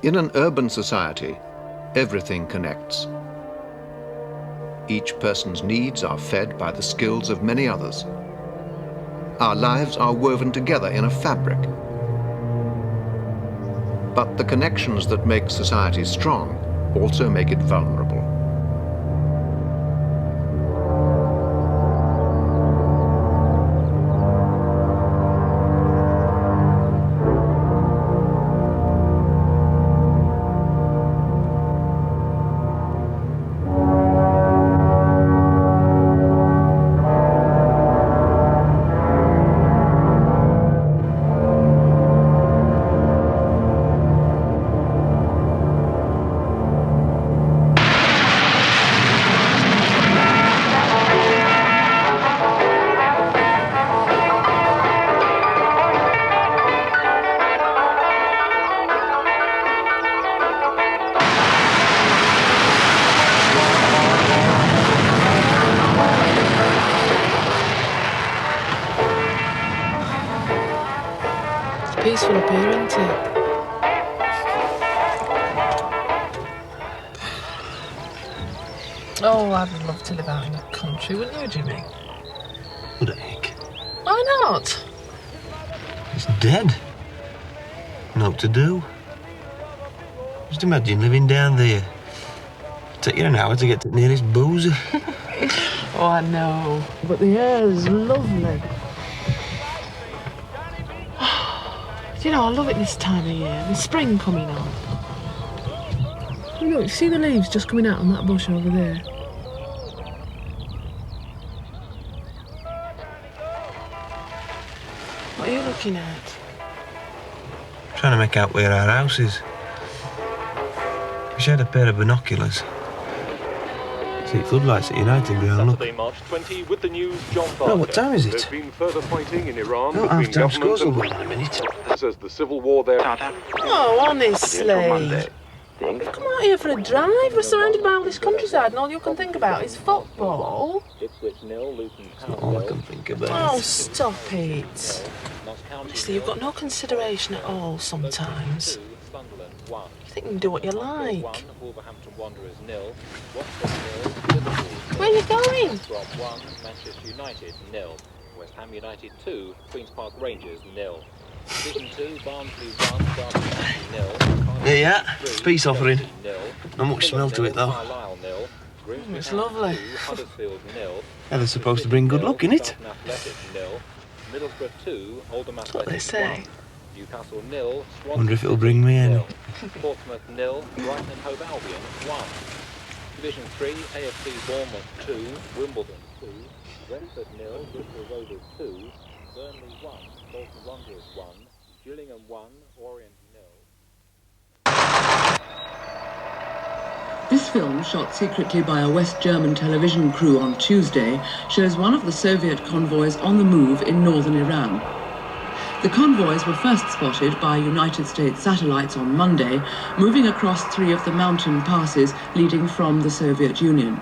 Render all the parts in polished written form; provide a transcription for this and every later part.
In an urban society, everything connects. Each person's needs are fed by the skills of many others. Our lives are woven together in a fabric. But the connections that make society strong also make it vulnerable. Peaceful up here, isn't it? Oh, I'd love to live out in the country, wouldn't you, Jimmy? What the heck? Why not? It's dead. Not to do. Just imagine living down there. Take you an hour to get to the nearest boozer. Oh, I know. But the air's lovely. You know, I love it this time of year. The spring coming on. Look, you see the leaves just coming out on that bush over there? What are you looking at? Trying to make out where our house is. Wish I had a pair of binoculars. See floodlights at United Ground, look. Saturday, March 20, with the news, John No, what time is it? There's been further fighting in Iran No, between half-time scores will government go in a minute. says the civil war there. Oh, honestly. We've come out here for a drive. We're surrounded by all this countryside and all you can think about is football. That's not all I can think about. Oh, stop it. Honestly, you've got no consideration at all sometimes. You think you can do what you like. Where are you going? Manchester United 0. West Ham United 2. Queen's Park Rangers 0. Division 2. Barnsley 1. Derby 0. There you are. Peace offering. Not much smell to it though. It's lovely. Huddersfield 0. Yeah, they're supposed to bring good luck, innit? Middlesbrough 2. Oldham That's what they say. Newcastle 0. Wonder if it'll bring me any. Portsmouth 0. Brighton and Hove Albion 1. Division 3. AFC Bournemouth 2. Wimbledon 2. Brentford 0. Bristol Rovers 2. Burnley 1. Bolton Wanderers 1. Gillingham 1. Orient 0. This film, shot secretly by a West German television crew on Tuesday, shows one of the Soviet convoys on the move in northern Iran. The convoys were first spotted by United States satellites on Monday, moving across 3 of the mountain passes leading from the Soviet Union.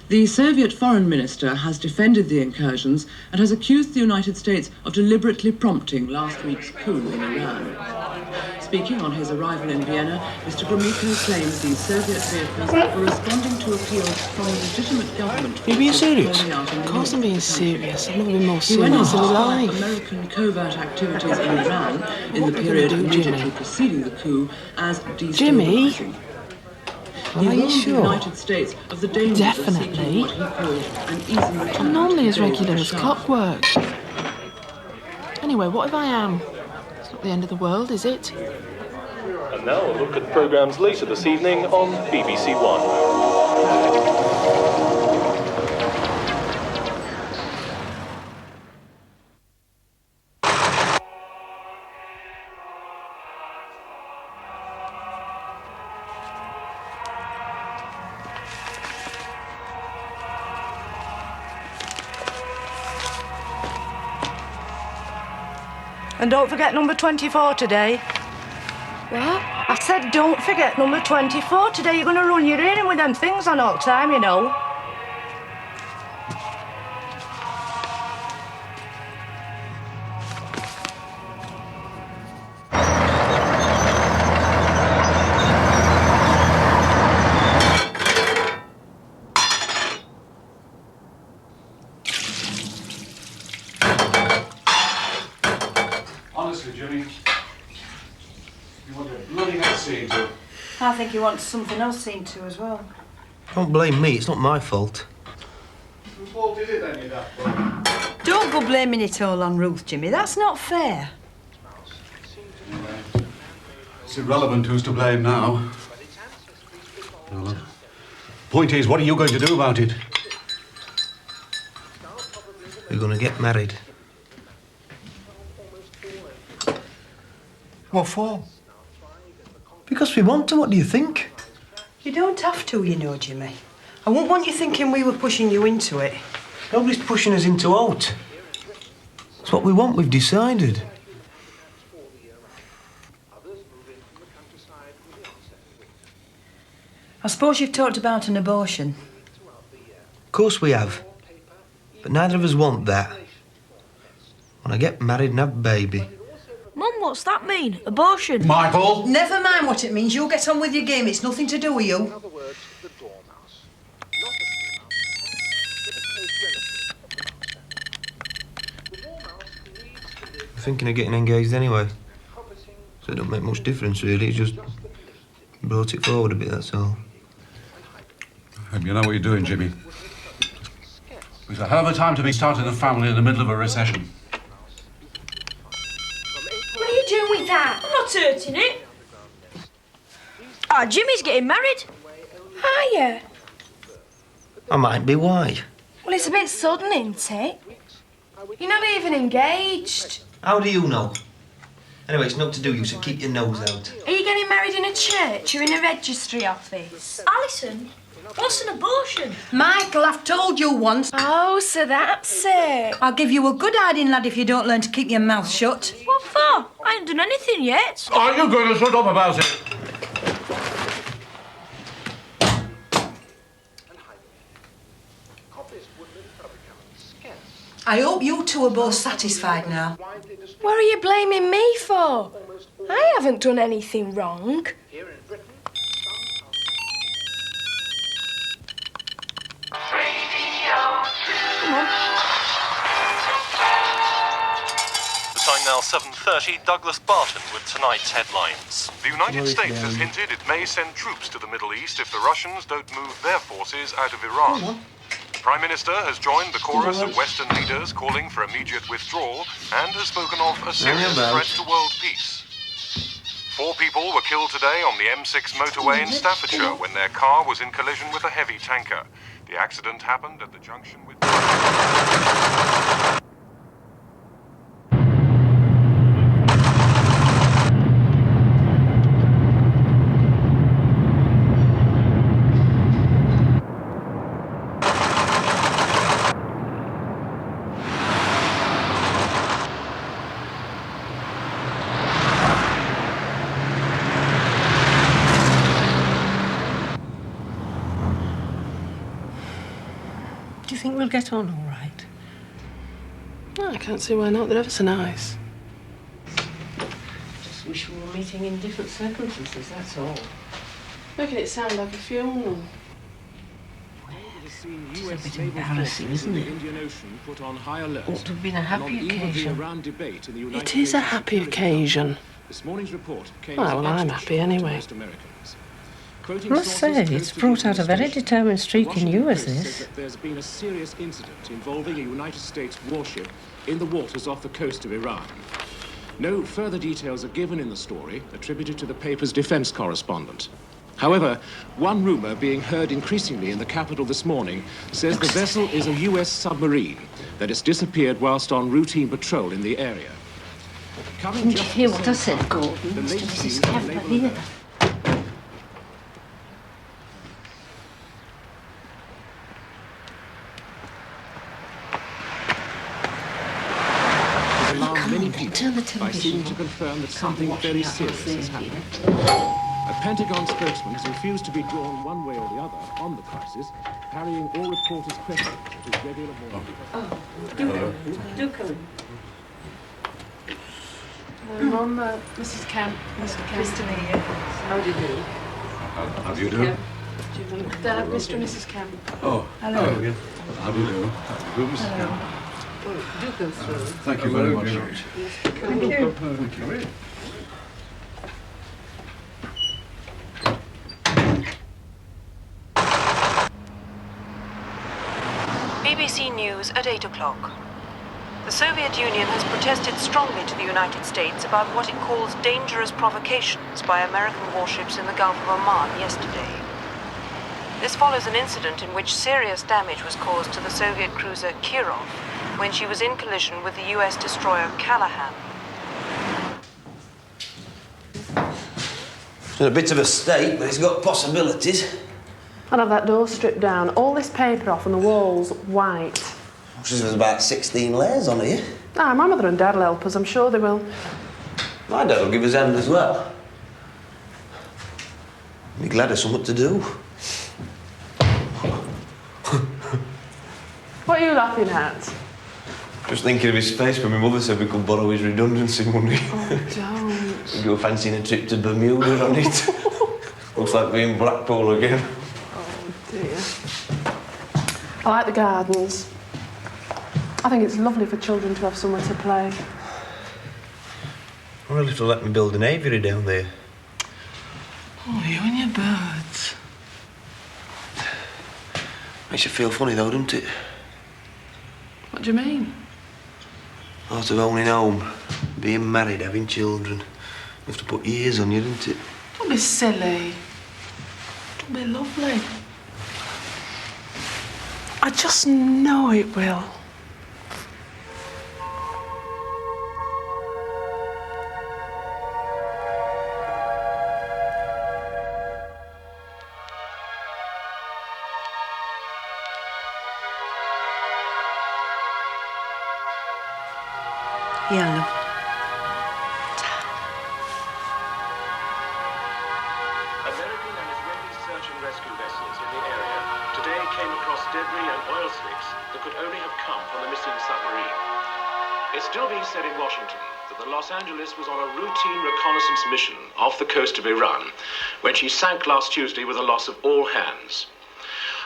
The Soviet foreign minister has defended the incursions and has accused the United States of deliberately prompting last week's coup in Iran. Speaking on his arrival in Vienna, Mr. Gromyko claims these Soviet vehicles were responding to appeals from a legitimate government. Are you being serious? Of course I'm being serious. I've never been more He went on serious to in my describe life. American covert activities in Iran in What the we're period gonna do, immediately Jimmy? preceding the coup as Jimmy? destabilizing. Are He you warned the sure? United States of the dangers of seeking Definitely. what he called an easy return I'm normally to as the days regular of as Shah. clockwork. Anyway, what if I am? It's not the end of the world, is it? And now a look at programmes later this evening on BBC One. And don't forget number 24 today. What? I said don't forget number 24 today. You're going to run your ear in with them things on all the time, you know. I think he wants something else seen to as well. Don't blame me, it's not my fault. Whose fault is it then, you daft? Don't go blaming it all on Ruth, Jimmy. That's not fair. It's irrelevant who's to blame now. No, look. Point is, what are you going to do about it? We're going to get married. What for? Because we want to, what do you think? You don't have to, you know, Jimmy. I wouldn't want you thinking we were pushing you into it. Nobody's pushing us into out. It's what we want, we've decided. I suppose you've talked about an abortion. Of course we have. But neither of us want that. When I get married and have a baby. Mum, what's that mean? Abortion? Michael! Never mind what it means. You get on with your game. It's nothing to do with you. I'm thinking of getting engaged anyway. So it don't make much difference, really. It's just brought it forward a bit, that's all. You know what you're doing, Jimmy. It's a hell of a time to be starting a family in the middle of a recession. What are you doing with that? I'm not hurting it. Ah, Jimmy's getting married. Are you? I might be, why? Well, it's a bit sudden, isn't it? You're not even engaged. How do you know? Anyway, it's not to do you, so keep your nose out. Are you getting married in a church or in a registry office? Alison, what's an abortion? Michael, I've told you once. Oh, so that's it. I'll give you a good hiding, lad, if you don't learn to keep your mouth shut. What for? I ain't done anything yet. Are you going to shut up about it? I hope you two are both satisfied now. What are you blaming me for? I haven't done anything wrong. The time now 7:30, Douglas Barton with tonight's headlines. The United States has hinted it may send troops to the Middle East if the Russians don't move their forces out of Iran. The Prime Minister has joined the chorus of Western leaders calling for immediate withdrawal and has spoken of a serious threat to world peace. 4 people were killed today on the M6 motorway in Staffordshire when their car was in collision with a heavy tanker. The accident happened at the junction with... Do you think we'll get on all right? No, I can't see why not. They're ever so nice. Just wish we were meeting in different circumstances, that's all. Making it sound like a funeral. It's a bit embarrassing, isn't it? Ought to have been a happy occasion. It is a happy occasion. Well, I'm happy anyway. I must say, it's brought out a very determined streak in you, as this. There's been a serious incident involving a United States warship in the waters off the coast of Iran. No further details are given in the story, attributed to the paper's defense correspondent. However, one rumor being heard increasingly in the capital this morning says the vessel is a US submarine that has disappeared whilst on routine patrol in the area. Didn't you hear what I said, Gordon? Mr. Mrs. Kemper here. Turn the television. By seeming to confirm that something very serious has happened. A Pentagon spokesman has refused to be drawn one way or the other on the crisis, parrying all reporters' questions at his regular morning. Oh, do come. Mum, Mrs. Camp, Mr. Camp. Mr. Lee, How do you do? How do you do? Do you want Dad, Mr. and Mrs. Camp? Oh, hello. Again. How do you do? How do you do, Mrs. Camp? Oh, do go through. Thank you very much. Thank you. Thank you. BBC News at 8 o'clock. The Soviet Union has protested strongly to the United States about what it calls dangerous provocations by American warships in the Gulf of Oman yesterday. This follows an incident in which serious damage was caused to the Soviet cruiser Kirov when she was in collision with the US destroyer Callahan. It's in a bit of a state, but it's got possibilities. I'd have that door stripped down, all this paper off and the walls white. There's about 16 layers on here. Ah, my mother and dad will help us, I'm sure they will. My dad will give us hand as well. Be glad of something to do. What are you laughing at? Just thinking of his face when my mother said we could borrow his redundancy money. Oh, don't. You were fancying a trip to Bermuda on it. Looks like being Blackpool again. Oh, dear. I like the gardens. I think it's lovely for children to have somewhere to play. Well, if they'll let me build an aviary down there. Oh, you and your birds. Makes you feel funny though, doesn't it? What do you mean? Thought of owning home, being married, having children. You have to put years on you, don't it? Don't be silly. Don't be lovely. I just know it will. Yeah, love. American and Israeli search and rescue vessels in the area today came across debris and oil slicks that could only have come from the missing submarine. It's still being said in Washington that the Los Angeles was on a routine reconnaissance mission off the coast of Iran when she sank last Tuesday with a loss of all hands.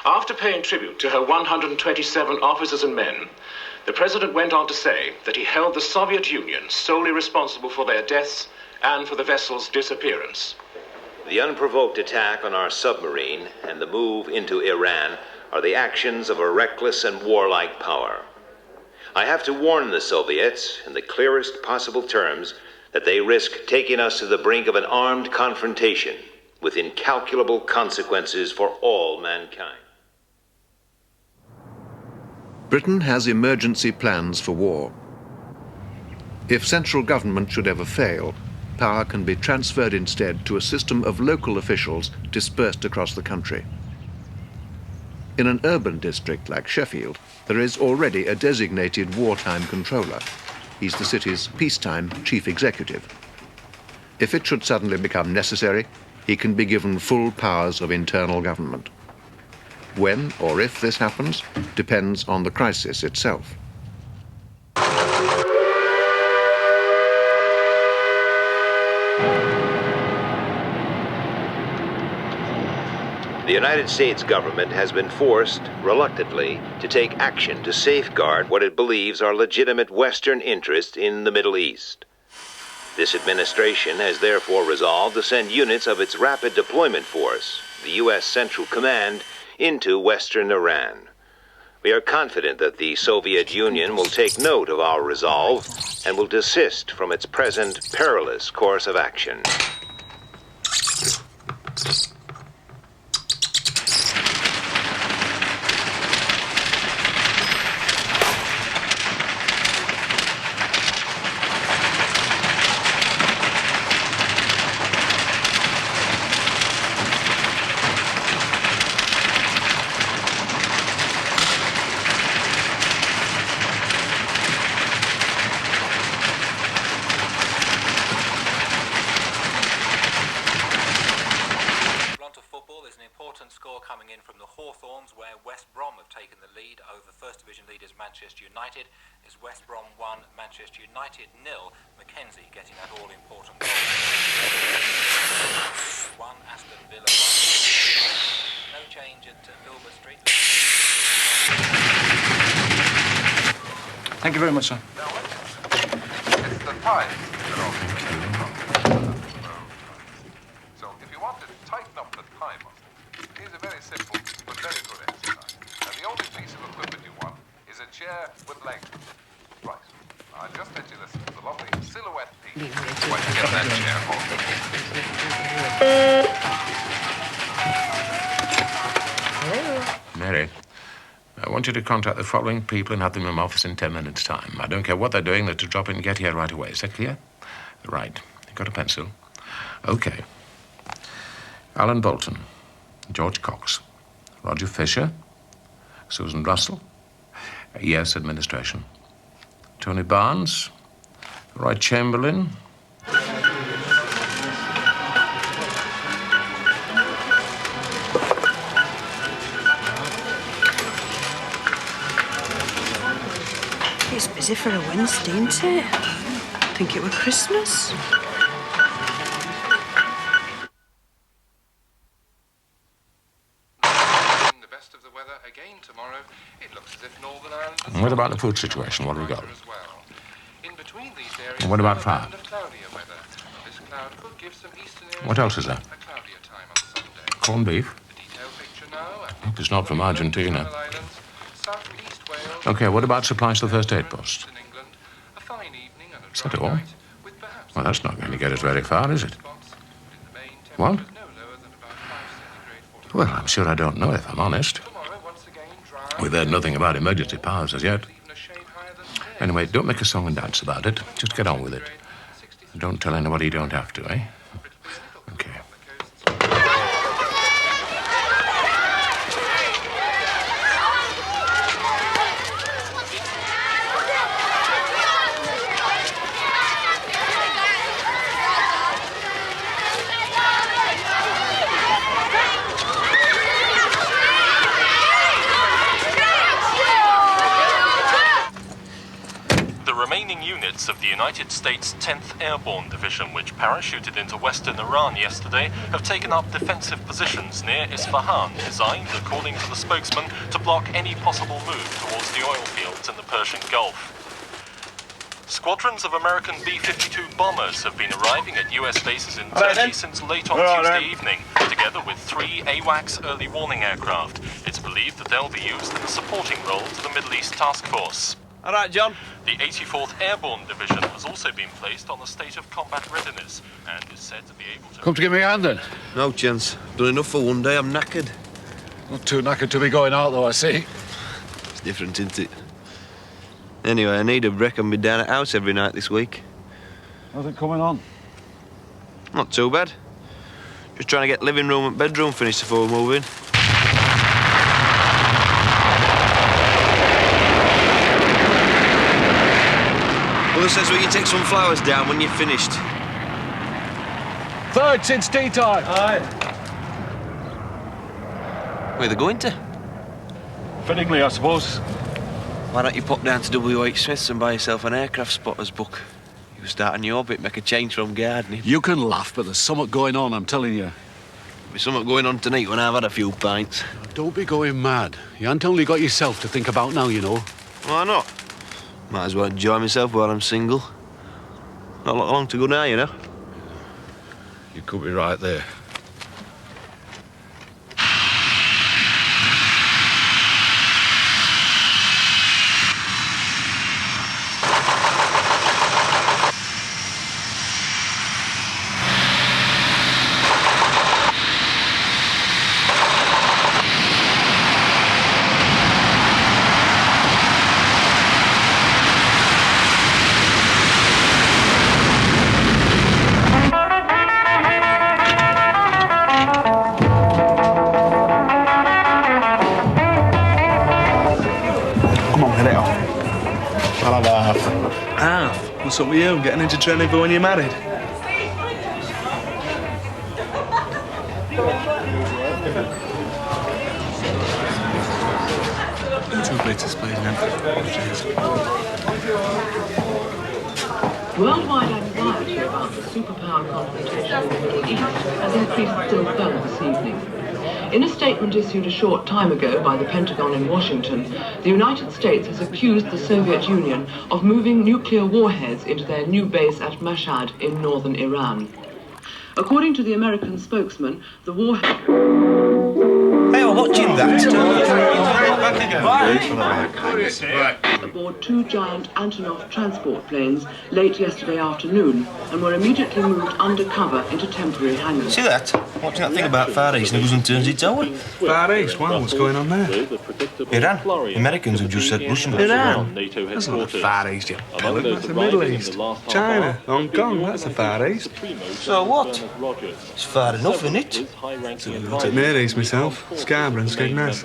After paying tribute to her 127 officers and men, the president went on to say that he held the Soviet Union solely responsible for their deaths and for the vessel's disappearance. The unprovoked attack on our submarine and the move into Iran are the actions of a reckless and warlike power. I have to warn the Soviets, in the clearest possible terms, that they risk taking us to the brink of an armed confrontation with incalculable consequences for all mankind. Britain has emergency plans for war. If central government should ever fail, power can be transferred instead to a system of local officials dispersed across the country. In an urban district like Sheffield, there is already a designated wartime controller. He's the city's peacetime chief executive. If it should suddenly become necessary, he can be given full powers of internal government. When or if this happens depends on the crisis itself. The United States government has been forced, reluctantly, to take action to safeguard what it believes are legitimate Western interests in the Middle East. This administration has therefore resolved to send units of its Rapid Deployment Force, the U.S. Central Command, into Western Iran. We are confident that the Soviet Union will take note of our resolve and will desist from its present perilous course of action. Manchester United is West Brom 1, Manchester United 0. Mackenzie getting that all-important goal. 1, Aston Villa 1. No change at Filbert Street. Thank you very much, sir. It's the time. So if you want to tighten up the timer, here's a very simple but very good exercise. And the only piece of equipment you want with length. Right. I just let you listen to the lovely silhouette piece. Why don't you get that chair for me? Mary, I want you to contact the following people and have them in my office in 10 minutes' time. I don't care what they're doing, they're to drop in and get here right away. Is that clear? Right. You got a pencil? Okay. Alan Bolton, George Cox, Roger Fisher, Susan Russell, yes, administration, Tony Barnes, Roy Chamberlain. It's busy for a Wednesday, isn't it? I think it were Christmas. The best of the weather again tomorrow. It looks as if Northern Ireland. And what about the food situation? What have we got? In between these areas, And what about fire? cloudier weather. This cloud could give some eastern areas What else is there? a cloudier time on Sunday. Corned beef? Detailed picture now. Hope it's not from Argentina. Islands, south and east Wales. Okay, what about supplies to the first aid post? A fine evening and a Is that all? Well, that's not going to get us very far, is it? What? Well, I'm sure I don't know, if I'm honest. We've heard nothing about emergency powers as yet. Anyway, don't make a song and dance about it. Just get on with it. Don't tell anybody you don't have to, eh? Okay. The remaining units of the United States 10th Airborne Division, which parachuted into western Iran yesterday, have taken up defensive positions near Isfahan, designed, according to the spokesman, to block any possible move towards the oil fields in the Persian Gulf. Squadrons of American B-52 bombers have been arriving at US bases in Turkey since late on Tuesday evening, together with 3 AWACS early warning aircraft. It's believed that they'll be used in a supporting role to the Middle East Task Force. All right, John. The 84th Airborne Division has also been placed on a state of combat readiness and is said to be able to... Come to give me a hand, then. No chance. Done enough for one day. I'm knackered. Not too knackered to be going out, though, I see. It's different, isn't it? Anyway, I need a break and be down at house every night this week. How's it coming on? Not too bad. Just trying to get living room and bedroom finished before we move in. Mother says we can take some flowers down when you're finished. Third since tea time. Aye. Where are they going to? Fittingly, I suppose. Why don't you pop down to W.H. Smith's and buy yourself an aircraft spotter's book? You start a new orbit, make a change from gardening. You can laugh, but there's something going on, I'm telling you. There's something going on tonight when I've had a few pints. Don't be going mad. You haven't only got yourself to think about now, you know. Why not? Might as well enjoy myself while I'm single. Not long to go now, you know. You could be right there. What's up with you? Getting into training for when you're married? Two places, please, man. Cheers. Worldwide anxiety about the superpower confrontation in the Middle East has increased still further this evening. In a statement issued a short time ago by the Pentagon in Washington, the United States has accused the Soviet Union of moving nuclear warheads into their new base at Mashhad in northern Iran. According to the American spokesman, the warhead... Hey, I'm watching that. aboard two giant Antonov transport planes late yesterday afternoon and were immediately moved undercover into temporary hangars. See that? Watching that thing about Far East and it goes and turns its over. Far East? Wow, what's going on there? Iran. The Americans have just said Russian. Iran? That's not the Far East, you pellet. That's the Middle East. China, Hong Kong, that's the Far East. So what? It's far enough, isn't it? I'll take Near East myself. Scarborough and Skegness.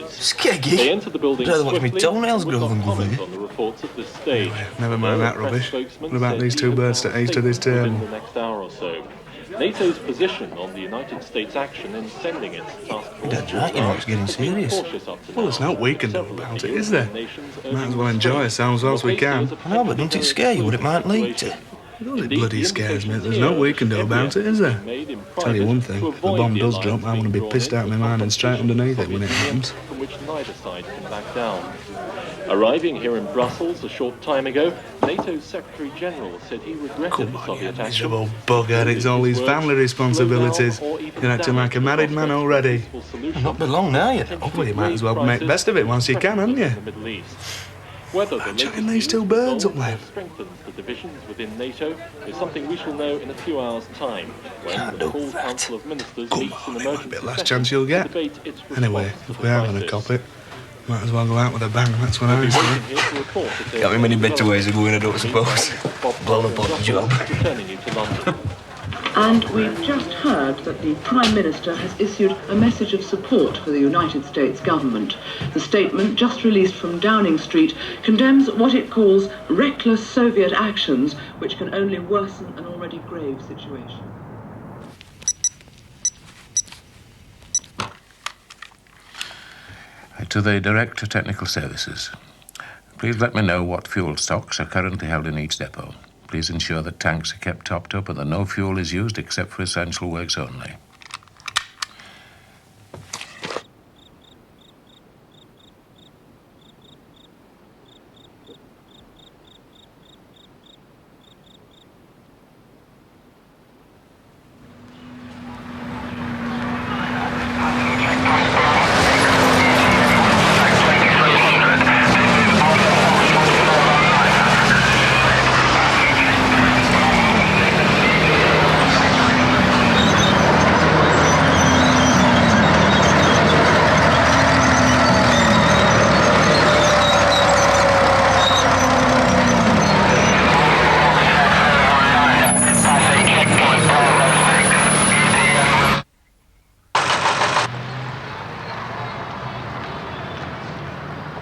Skeggy? I'd rather watch my toenails grow than go there. Anyway, never mind that rubbish. What about these two birds to east of this table? NATO's position on the United States action in sending its task force. That's right, you know, it's getting serious. Well, there's no we can do about it, is there? Might as well enjoy ourselves whilst we can. I know, but don't it scare you what it might lead to? Well, it bloody scares me. There's no we can do about it, is there? Tell you one thing, if the bomb does drop, I want to be pissed out of my mind and straight underneath it when it happens. From which neither side can back down. Arriving here in Brussels a short time ago, NATO's Secretary-General said he regretted the Soviet action. Miserable bugger, it's all his family responsibilities. You're acting like a married man already. Not been long now, you know. Well, you might as well make the best of it whilst you can, hadn't you? Chucking these two birds up there. Strengthens the divisions within NATO is something we shall know in a few hours' time when the full Council of Ministers meets in emergency Bit last chance you'll get. Anyway, if we are going to cop it, might as well go out with a bang, that's what I say. Got me many better ways of going, I don't suppose. Blown up on the job. And we've just heard that the Prime Minister has issued a message of support for the United States government. The statement, just released from Downing Street, condemns what it calls reckless Soviet actions, which can only worsen an already grave situation. To the Director Technical Services. Please let me know what fuel stocks are currently held in each depot. Please ensure that tanks are kept topped up and that no fuel is used except for essential works only.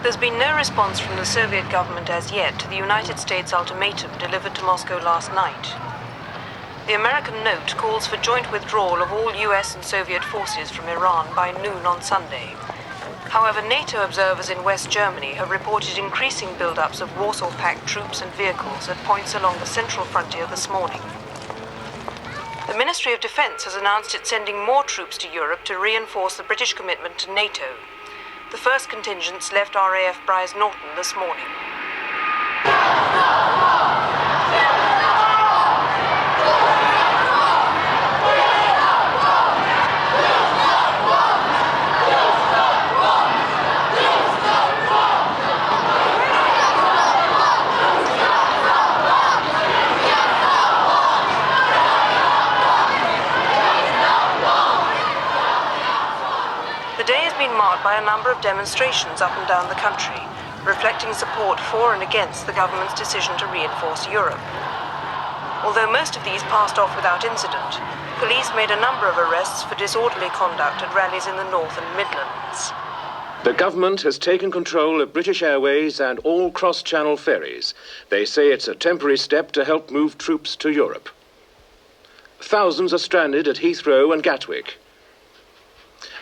There's been no response from the Soviet government as yet to the United States ultimatum delivered to Moscow last night. The American note calls for joint withdrawal of all US and Soviet forces from Iran by noon on Sunday. However, NATO observers in West Germany have reported increasing build-ups of Warsaw Pact troops and vehicles at points along the central frontier this morning. The Ministry of Defense has announced it's sending more troops to Europe to reinforce the British commitment to NATO. The first contingents left RAF Brize Norton this morning. By a number of demonstrations up and down the country, reflecting support for and against the government's decision to reinforce Europe. Although most of these passed off without incident, police made a number of arrests for disorderly conduct at rallies in the North and Midlands. The government has taken control of British Airways and all cross-channel ferries. They say it's a temporary step to help move troops to Europe. Thousands are stranded at Heathrow and Gatwick.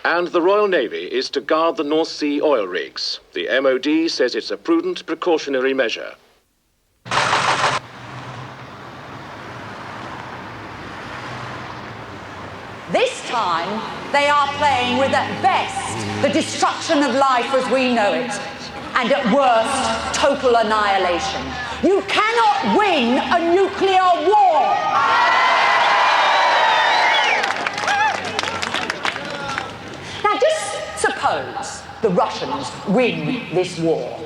And the Royal Navy is to guard the North Sea oil rigs. The MOD says it's a prudent precautionary measure. This time, they are playing with, at best, the destruction of life as we know it, and at worst, total annihilation. You cannot win a nuclear war! suppose the Russians win this war,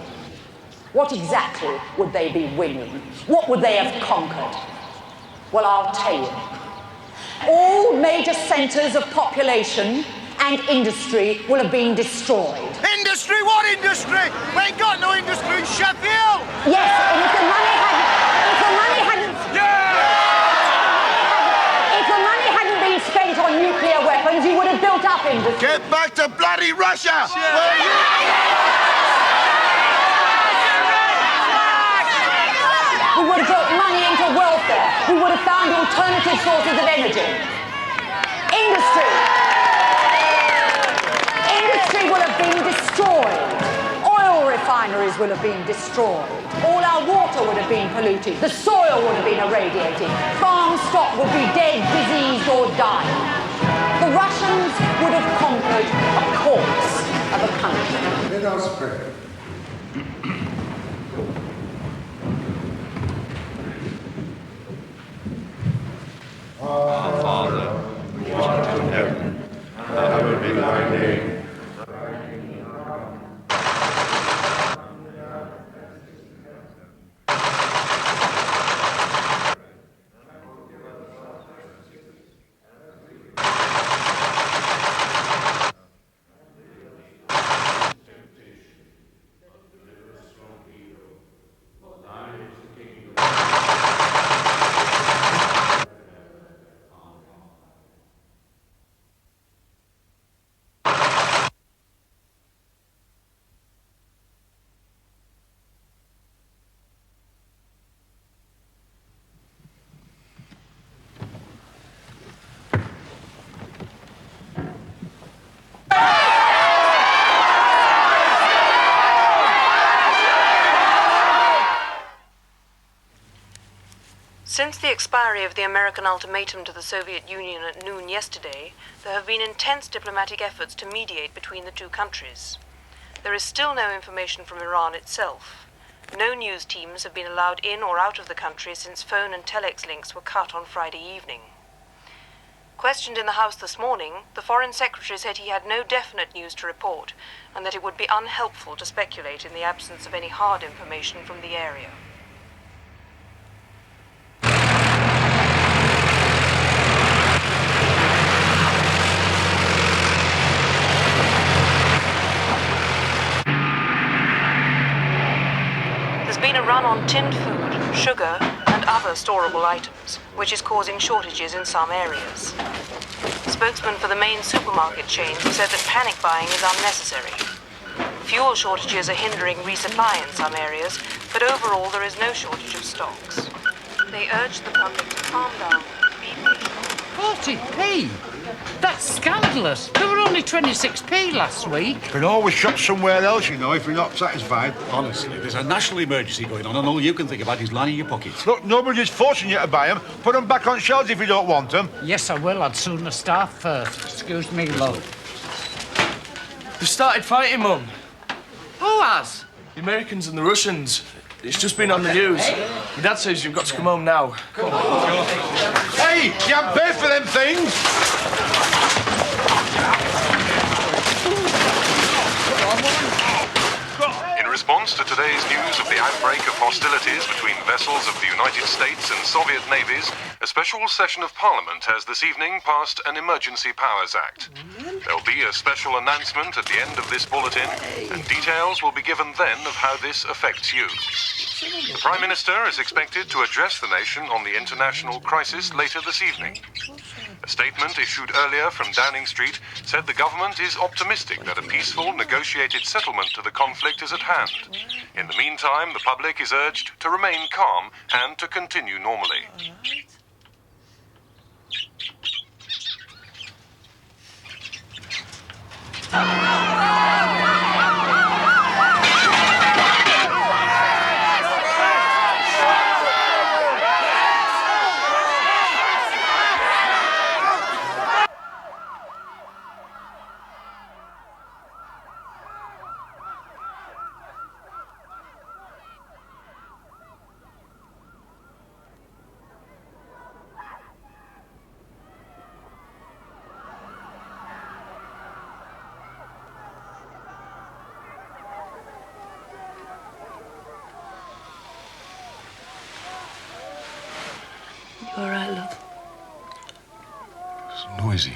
what exactly would they be winning? What would they have conquered? Well, I'll tell you. All major centres of population and industry will have been destroyed. Industry? What industry? We ain't got no industry in Sheffield! Yes, and if the money hadn't been spent on nuclear weapons, you would have built up industry. Get back to bloody Russia! We would have brought money into welfare. We would have found alternative sources of energy. Industry will have been destroyed. Oil refineries will have been destroyed. All our water would have been polluted. The soil would have been irradiated. Farm stock would be dead, diseased, or dying. The Russians would have conquered a corpse of a country. Let us pray. Our Father, who art in heaven, hallowed be thy name. Since the expiry of the American ultimatum to the Soviet Union at noon yesterday, there have been intense diplomatic efforts to mediate between the two countries. There is still no information from Iran itself. No news teams have been allowed in or out of the country since phone and telex links were cut on Friday evening. Questioned in the House this morning, the Foreign Secretary said he had no definite news to report and that it would be unhelpful to speculate in the absence of any hard information from the area. There's been a run on tinned food, sugar, and other storable items, which is causing shortages in some areas. Spokesmen for the main supermarket chains said that panic buying is unnecessary. Fuel shortages are hindering resupply in some areas, but overall there is no shortage of stocks. They urge the public to calm down, be patient. 40p? That's scandalous. There were only 26p last week. You can always shop somewhere else, you know, if you're not satisfied. Honestly, there's a national emergency going on and all you can think about is lining your pockets. Look, nobody's forcing you to buy them. Put them back on shelves if you don't want them. Yes, I will. I'd sooner starve first. Excuse me, love. They've started fighting, Mum. Who has? The Americans and the Russians. It's just been on the news. My dad says you've got to come home now. Hey, you haven't paid for them things! In response to today's news of the outbreak of hostilities between vessels of the United States and Soviet navies, a special session of Parliament has this evening passed an Emergency Powers Act. There'll be a special announcement at the end of this bulletin, and details will be given then of how this affects you. The Prime Minister is expected to address the nation on the international crisis later this evening. A statement issued earlier from Downing Street said the government is optimistic that a peaceful, negotiated settlement to the conflict is at hand. In the meantime, the public is urged to remain calm and to continue normally. is he?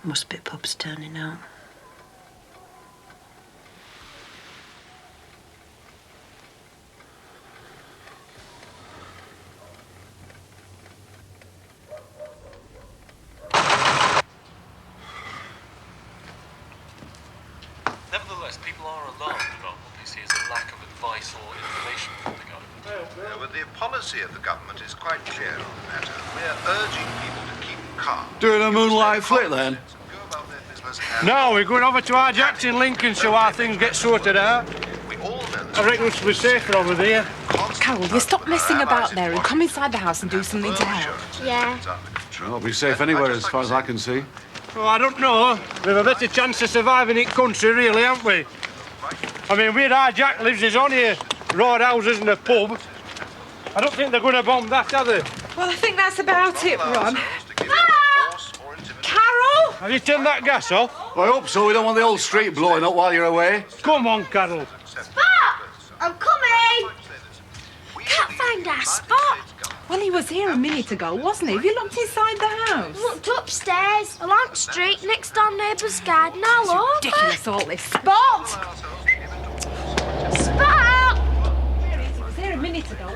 Must be pubs turning out. Nevertheless, people are alarmed about what they see as a lack of advice or information from the government. But the policy of the government is quite clear on the matter. We're urging people to keep calm. Doing a moonlight flick then? No, we're going over to our Jackson in Lincolnshire while things get sorted out. I reckon we'll be safer over there. Carol, you stop messing about there and come inside the house and do something to help. Yeah. Well, be safe anywhere as far as I can see. Oh, I don't know. We've a better chance of surviving in country, really, haven't we? I mean, where our Jack lives is only a row of houses and a pub. I don't think they're going to bomb that, are they? Well, I think that's about it, Ron. Carol! Have you turned that gas off? I hope so. We don't want the whole street blowing up while you're away. Come on, Carol. Spot! I'm coming! Can't find our Spot. Well, he was here a minute ago, wasn't he? Have you looked inside the house? Looked upstairs, along the street, next door neighbour's garden, all over. Ridiculous, all this. Spot! Spot! He was here a minute ago.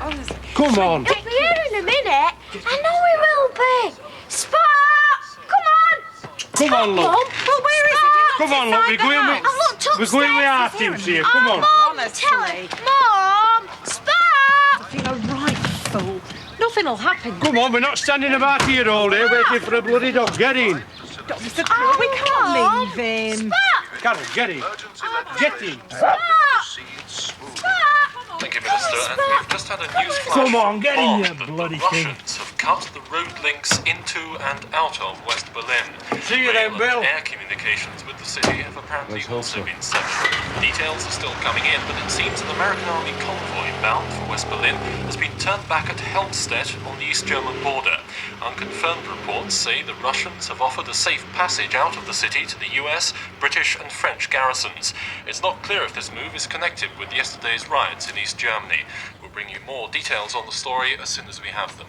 Come on. He'll be here in a minute. I know he will be. Spot! Come on! Come on, look. Well, where is he? Come on, look. We're going with... I looked upstairs. We're going with our teams here. Come on. Mum, tell him. Mum! Spot! You're a right fool. Nothing'll happen. Come on, we're not standing about here all day waiting for a bloody dog. Get in. Mr. Krill, we can't leave him. Carol, get in. Get in. Thank you, Minister. And we've just had a news flash. Come on, get in, you that bloody the thing. Russians have cut the road links into and out of West Berlin. See you then, Bill. Air communications with the city have apparently also been severed. Details are still coming in, but it seems an American Army convoy bound for West Berlin has been turned back at Helmstedt on the East German border. Unconfirmed reports say the Russians have offered a safe passage out of the city to the US, British and French garrisons. It's not clear if this move is connected with yesterday's riots in East Germany. We'll bring you more details on the story as soon as we have them.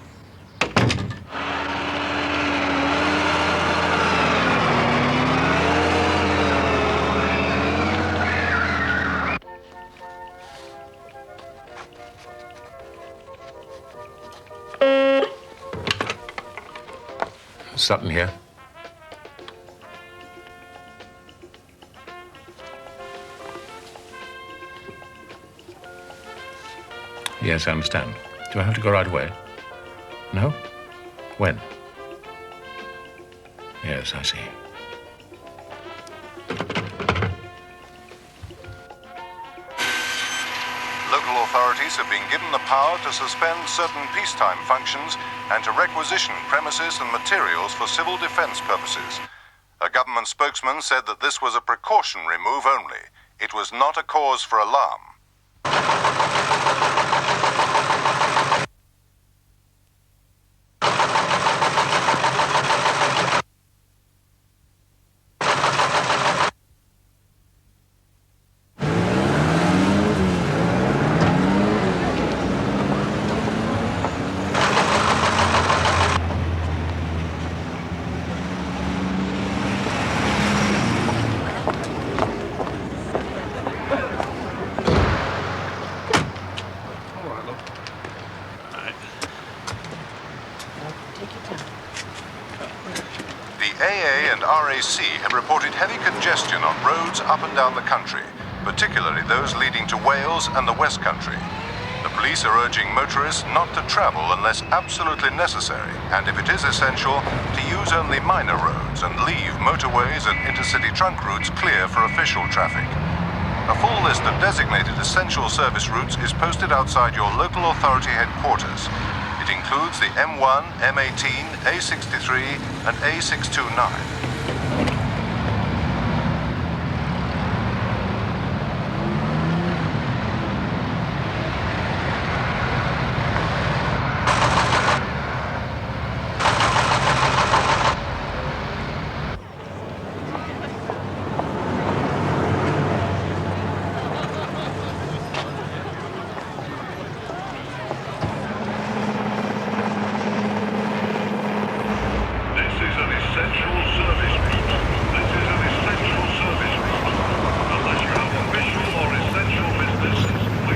Sutton here. Yes, I understand. Do I have to go right away? No? When? Yes, I see. Local authorities have been given the power to suspend certain peacetime functions and to requisition premises and materials for civil defense purposes. A government spokesman said that this was a precautionary move only. It was not a cause for alarm. Have reported heavy congestion on roads up and down the country, particularly those leading to Wales and the West Country. The police are urging motorists not to travel unless absolutely necessary, and if it is essential, to use only minor roads and leave motorways and intercity trunk routes clear for official traffic. A full list of designated essential service routes is posted outside your local authority headquarters. It includes the M1, M18, A63, and A629.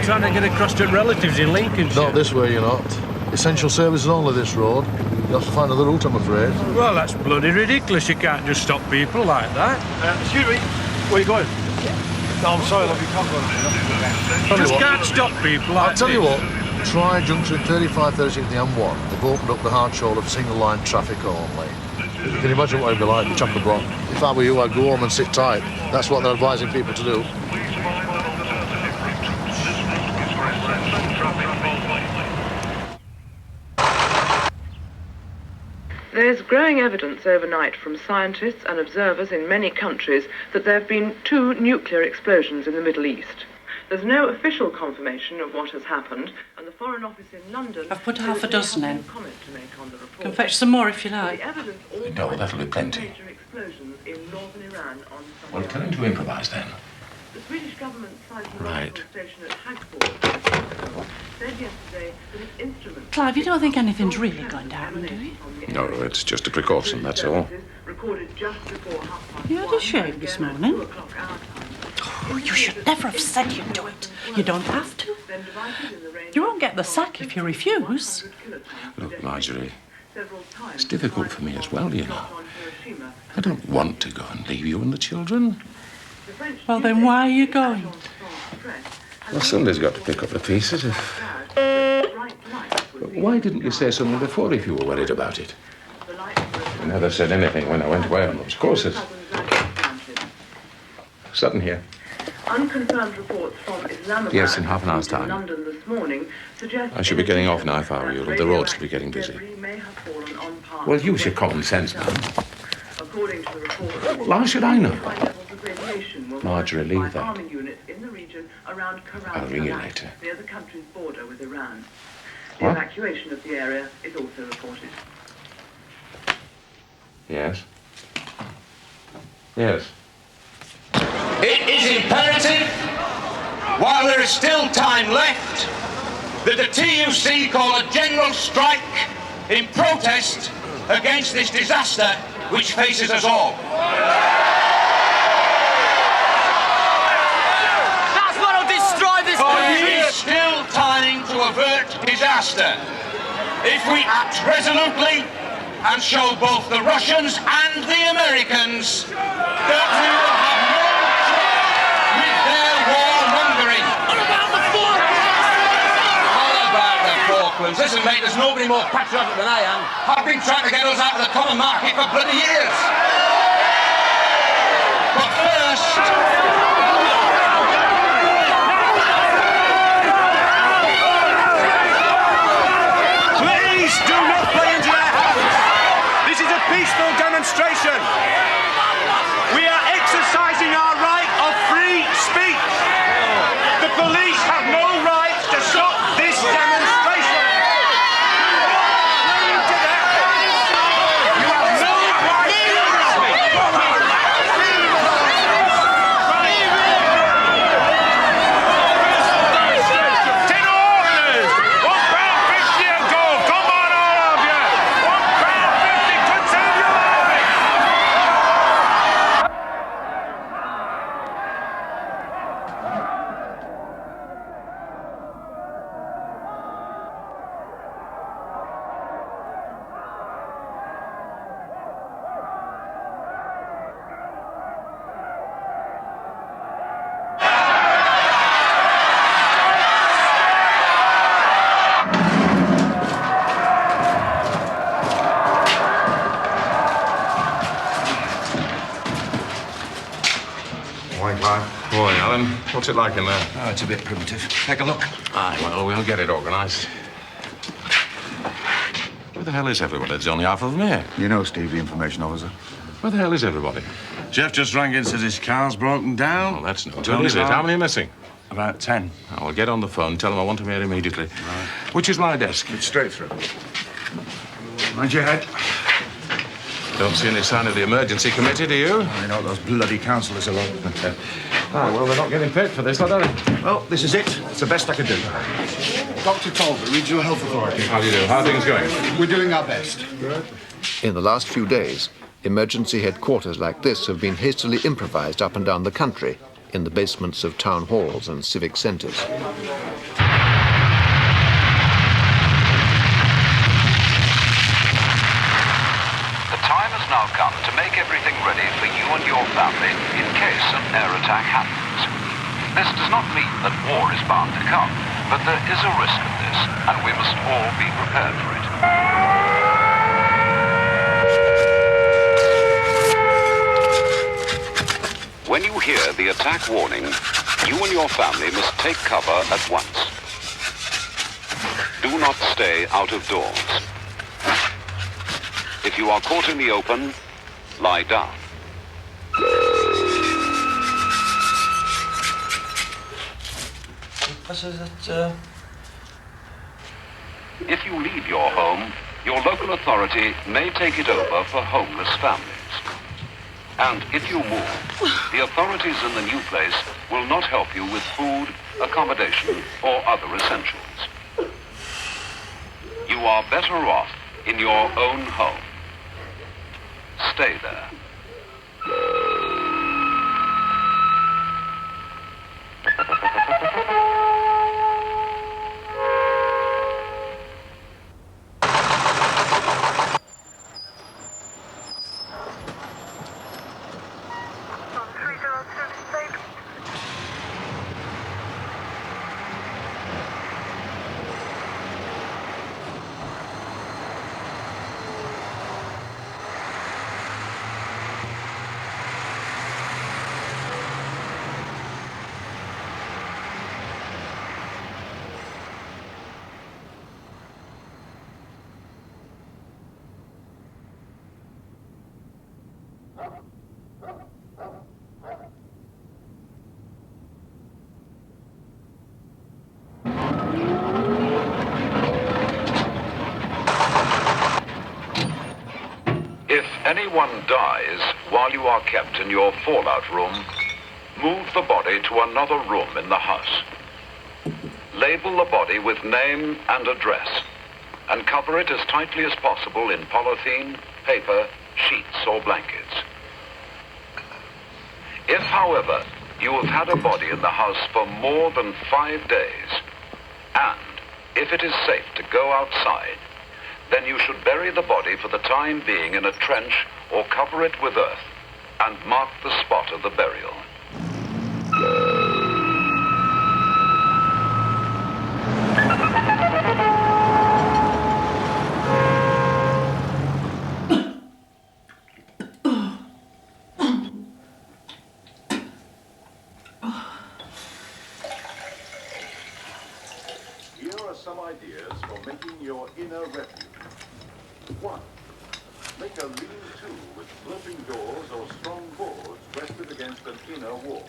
I'm trying to get across to relatives in Lincolnshire. Not this way, you're not. Essential services only this road. You'll have to find another route, I'm afraid. Well, that's bloody ridiculous. You can't just stop people like that. Excuse me, where are you going? No, I'm sorry, love, you can't go. You just can't stop people like I'll tell you this. what, try junction 35, 36 the M1. They've opened up the hard shoulder of single-line traffic only. You can imagine what it'd be like, chock-a-block. If I were you, I'd go home and sit tight. That's what they're advising people to do. There's growing evidence overnight from scientists and observers in many countries that there have been 2 nuclear explosions in the Middle East. There's no official confirmation of what has happened, and the Foreign Office in London... I've put half a dozen in. Can fetch some more if you like. No, that'll be plenty. Well, tell him to improvise then. The Swedish government Right. station at Hagford said yesterday that its instruments... Clive, you don't think anything's really going to happen, do you? No, it's just a precaution, that's all. You had a shave this morning. Oh, you should never have said you'd do it. You don't have to. You won't get the sack if you refuse. Look, Marjorie, it's difficult for me as well, you know. I don't want to go and leave you and the children. Well, then why are you going? Well, somebody's got to pick up the pieces. But why didn't you say something before if you were worried about it? You never said anything when I went away on those courses. Sutton here. Unconfirmed reports from Islamabad... Yes, in half an hour's time. London this morning suggest... I should be getting off now if I were you. The roads will be getting busy. Well, use your common sense, man. According to the report... Why should I know? Marjorie, leave that. I'll ring you later. Near the country's border with Iran. The What? evacuation of the area is also reported. Yes? Yes. It is imperative, while there is still time left, that the TUC call a general strike in protest against this disaster which faces us all. That's what'll destroy this There is still time to avert disaster if we act resolutely and show both the Russians and the Americans that we will have no trouble with their warmongering. What about the Falklands? Listen, mate, there's nobody more patriotic than I am. I've been trying to get us out of the common market for bloody years. But first... Please do not play into their hands. This is a peaceful demonstration. We are exercising our right of free speech. The police have no right to stop this demonstration. You have no right Tin orders! £1.50 a go! Come on, all of you! £1.50, continue! Morning, Clive. Morning, Alan. What's it like in there? Oh, it's a bit primitive. Take a look. Aye, well, we'll get it organised. Where the hell is everybody? There's only half of them here. You know Steve, the information officer. Where the hell is everybody? Jeff just rang in, says his car's broken down. Oh, that's no Tell good, me is it? about- How many are missing? About 10. I'll get on the phone, tell them I want them here immediately. Which is my desk? It's straight through. Mind your head. Don't see any sign of the emergency committee, do you? You know what those bloody councillors are like. Well, they're not getting paid for this, are they? Well, this is it. It's the best I can do. Dr. Talbot, Regional Health Authority. How do you do? How are things going? We're doing our best. In the last few days, emergency headquarters like this have been hastily improvised up and down the country in the basements of town halls and civic centres. now come to make everything ready for you and your family in case an air attack happens. This does not mean that war is bound to come, but there is a risk of this, and we must all be prepared for it. When you hear the attack warning, you and your family must take cover at once. Do not stay out of doors. If you are caught in the open, lie down. If you leave your home, your local authority may take it over for homeless families. And if you move, the authorities in the new place will not help you with food, accommodation, or other essentials. You are better off in your own home. Stay there. If anyone dies while you are kept in your fallout room, move the body to another room in the house. Label the body with name and address, and cover it as tightly as possible in polythene, paper, sheets, or blankets. If, however, you have had a body in the house for more than 5 days, and if it is safe to go outside, then you should bury the body for the time being in a trench or cover it with earth and mark the spot of the burial. Here are some ideas for making your inner refuge. 1. Make a lean-to with sloping doors or strong boards rested against an inner wall.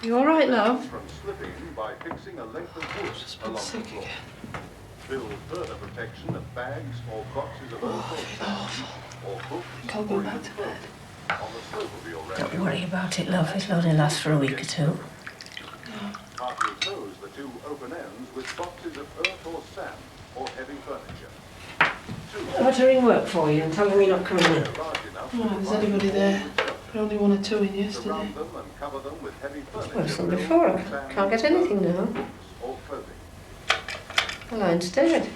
You all right, love? From slipping by fixing a length of wood along the floor. Build further protection of bags or boxes of old or books I'll go back to bed. on the slope of your refuge. Don't worry about it, love. It'll only last for a week or two. Partly close the two open ends with boxes of earth or sand or heavy furniture. I'll have to ring work for you and tell them you're not coming in. Oh, there's anybody there? There only 1 or 2 in yesterday. Worse than before. I can't get anything now. The line's dead.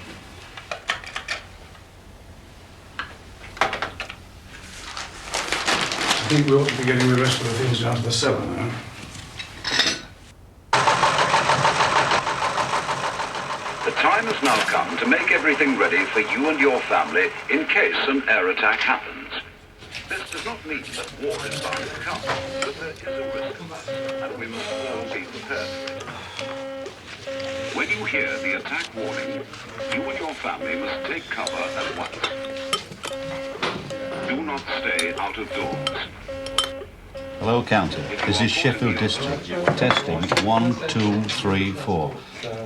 I think we ought to be getting the rest of the things down to the cellar now. The time has now come to make everything ready for you and your family in case an air attack happens. This does not mean that war is bound to come, but there is a risk of that, and we must all be prepared for it. When you hear the attack warning, you and your family must take cover at once. Do not stay out of doors. Hello, County. This is Sheffield District. Testing 1, 2, 3, 4.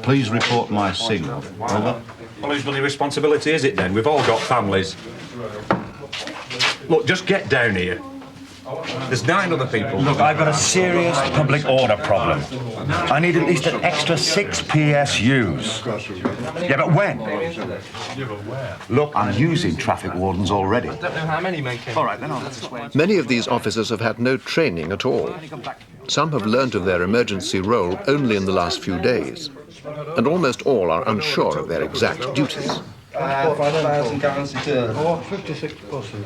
Please report my signal. Over. Well, whose bloody responsibility is it then? We've all got families. Look, just get down here. There's 9 other people. Look, I've got a serious public order problem. I need at least an extra 6 PSUs. Yeah, but when? Look, I'm using traffic wardens already. I don't know how many make it. All right, then I'll have to wait. Many of these officers have had no training at all. Some have learnt of their emergency role only in the last few days, and almost all are unsure of their exact duties. 5,000 gallons a day. Oh, 56 buses.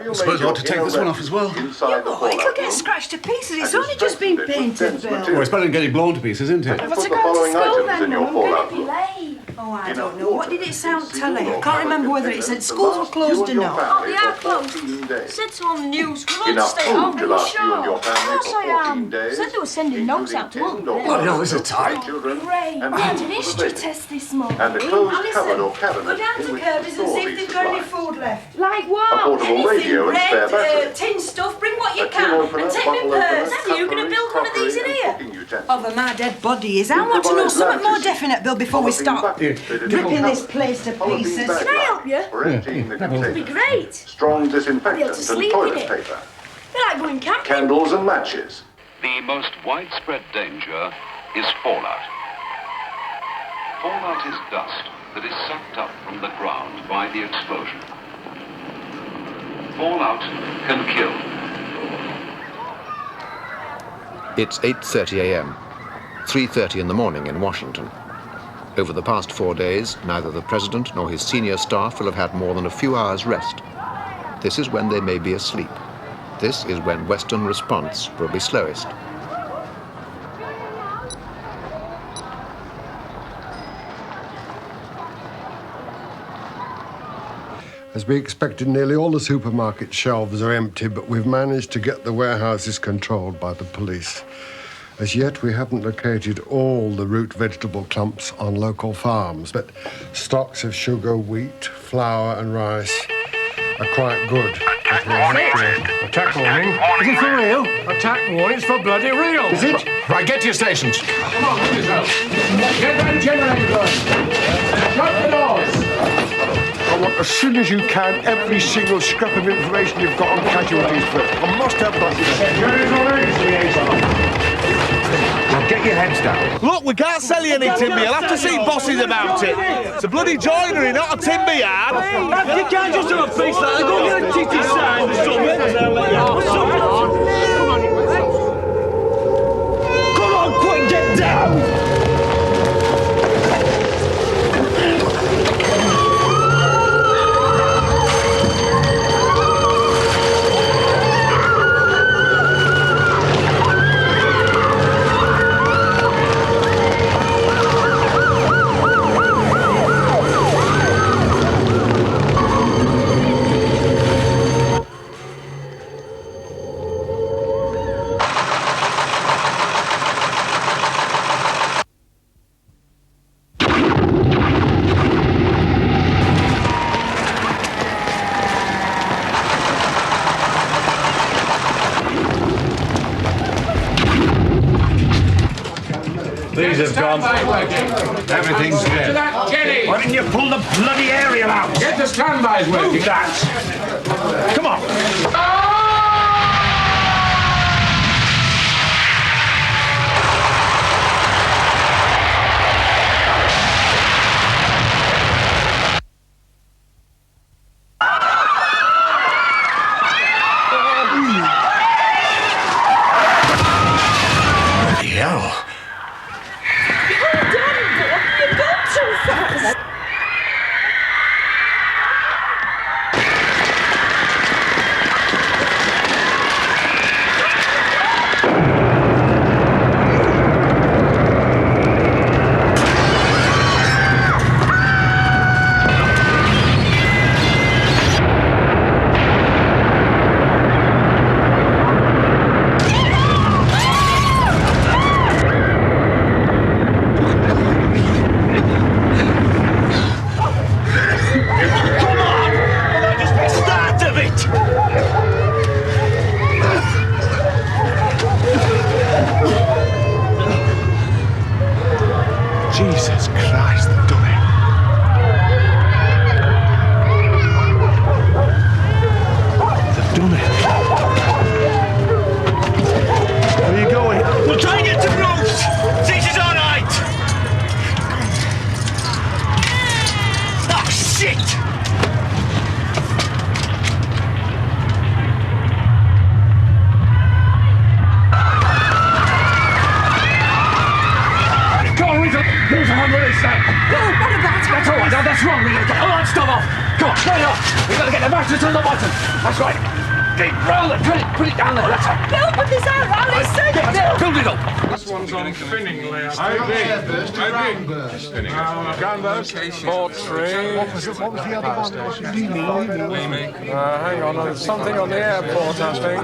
I suppose you ought to take this one off as well. It'll get scratched to pieces. It's only just been painted, Bill. Well, it's better than getting blown to pieces, isn't it? What's it going to school then, Mum? I'm going to be late. Oh, I don't know. What did it sound telly? I can't remember whether it said schools were closed or not. Oh, they are closed. It said so on the news. We're all to stay home. Are you sure? Of course I am. Said they were sending notes out to all the parents. Oh, no, there's a type. Great. We had an history test this morning. And a closed cupboard or Go cabinet down to Kirby's and see if they've got any food left. Like what? A portable radio and spare battery. Tin stuff, bring what you can. And take me purse. Daddy, you're going to build one of these in here? Over my dead body is. I want to know something more definite, Bill, before we start ripping this place to pieces. Can I help you? It'll be great. Strong I'll be able disinfectant to and sleep toilet in it. paper. Be like going camping. Candles and matches. The most widespread danger is fallout. Fallout is dust that is sucked up from the ground by the explosion. Fallout can kill. It's 8:30 a.m., 3:30 in the morning in Washington. Over the past 4 days, neither the president nor his senior staff will have had more than a few hours' rest. This is when they may be asleep. This is when Western response will be slowest. As we expected, nearly all the supermarket shelves are empty, but we've managed to get the warehouses controlled by the police. As yet, we haven't located all the root vegetable clumps on local farms, but stocks of sugar, wheat, flour and rice are quite good. Attack warning. Is it for real? Attack warning. It's for bloody real. Is it? Right, get to your stations. Come on, get yourself. Get that generator going. Shut the doors. I want, as soon as you can, every single scrap of information you've got on casualties, Flip. I must have that. Now get your heads down. Look, we can't sell you any timber. You'll have to see bosses about it. It's a bloody joinery, not a timber yard. You can't just have a piece like that. Go get a titty sign or something. Come on, quick, get down! These have gone. Everything's dead. Why didn't you pull the bloody aerial out? Get the standbys working. Move that. Come on. the mattress to the bottom. That's right. Deep, roll it, put it down there, that's it. Bill, put this out, Alice, take it, Bill. Build it up. This one's on spinning layout. How big? Spinning. Groundburst. Port three. What was the other one? Hang on, there's something on the airport, I think.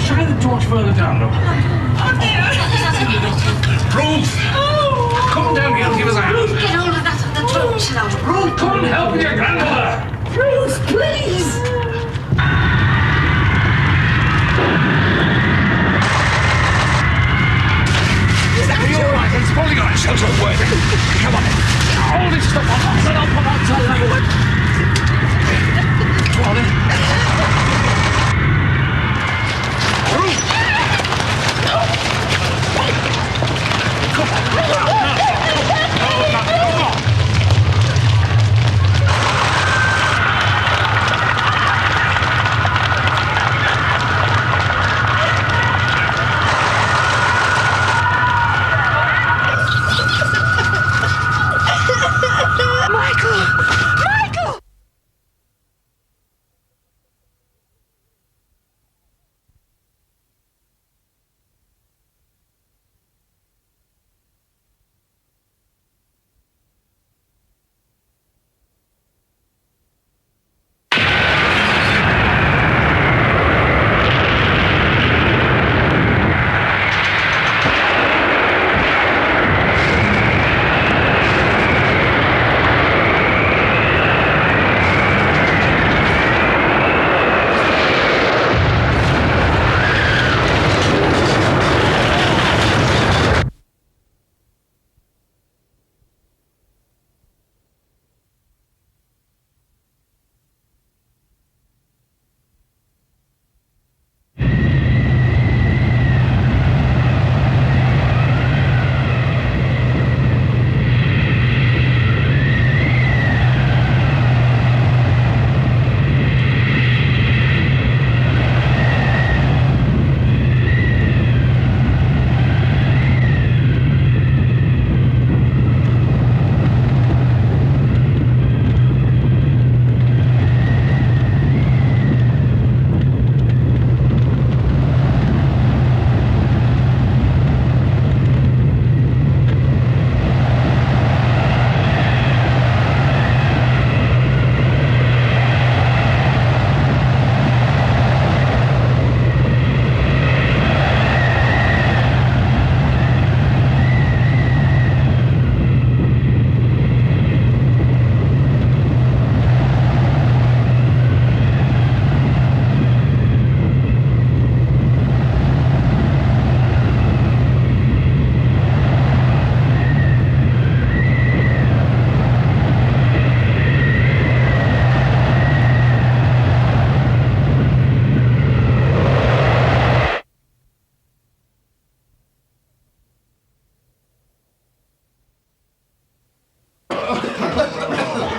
Shine the torch further down, look. Ruth! Come down here and give us a hand. Get hold of that the torch now. Ruth, come and help with your grandmother. Bruce, please. Are you all right? It's falling on itself so word. Come on. Hold this stuff on. Then I'll put outside level. Come on in. Ruth! Come on.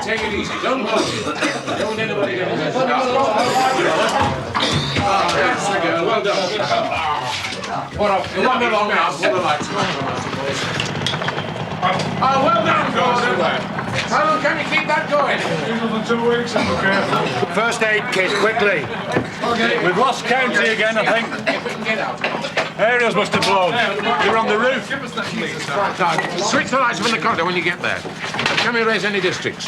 Take it easy. Don't move. Don't let anybody get in there. That's the girl. Well done. What up? You want me long now? Pull the lights. Oh, well done, Gordon. How long can you keep that going? Another 2 weeks, if we're careful. First aid kit, quickly. We've lost count again, I think. Get out. Aerials must have blown. You're on the roof. Now, switch the lights from the corridor when you get there. Can we raise any districts?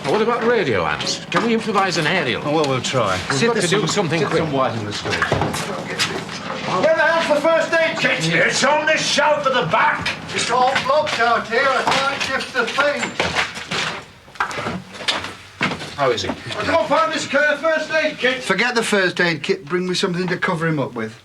Well, what about radio amps? Can we improvise an aerial? Oh, well, we'll try. We've got to do something quick. Some white in the street. Where the hell's the first aid kit? It's on this shelf at the back. It's all blocked out here. I can't shift the thing. How is he? I can't find this first aid kit. Forget the first aid kit. Bring me something to cover him up with.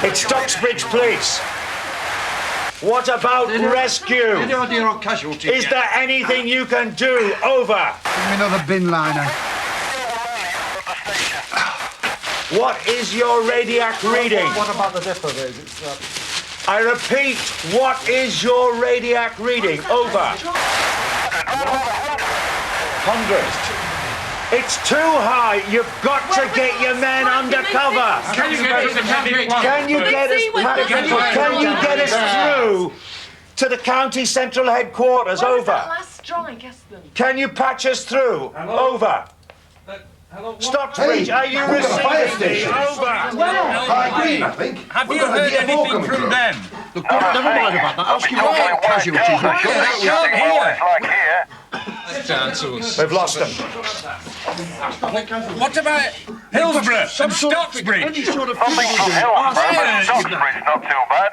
It's Stocksbridge Police. What about rescue? Is there anything you can do? Over. Give me another bin liner. What is your radiac reading? What about the depot there? I repeat, what is your radiac reading? Over. 100. It's too high. You've got to get your men under cover. Can you get us through to the county central headquarters? Over. Last strike, Aston. Can you patch us through? Over. Stocksbridge, are you receiving me? Over. I agree, I think. Have you heard anything from them? Look, never mind about that. Ask him what casualties we've got. We've lost them. What about Hillsborough and Stocksbridge? Nothing from Hillsborough, but Stocksbridge not too bad.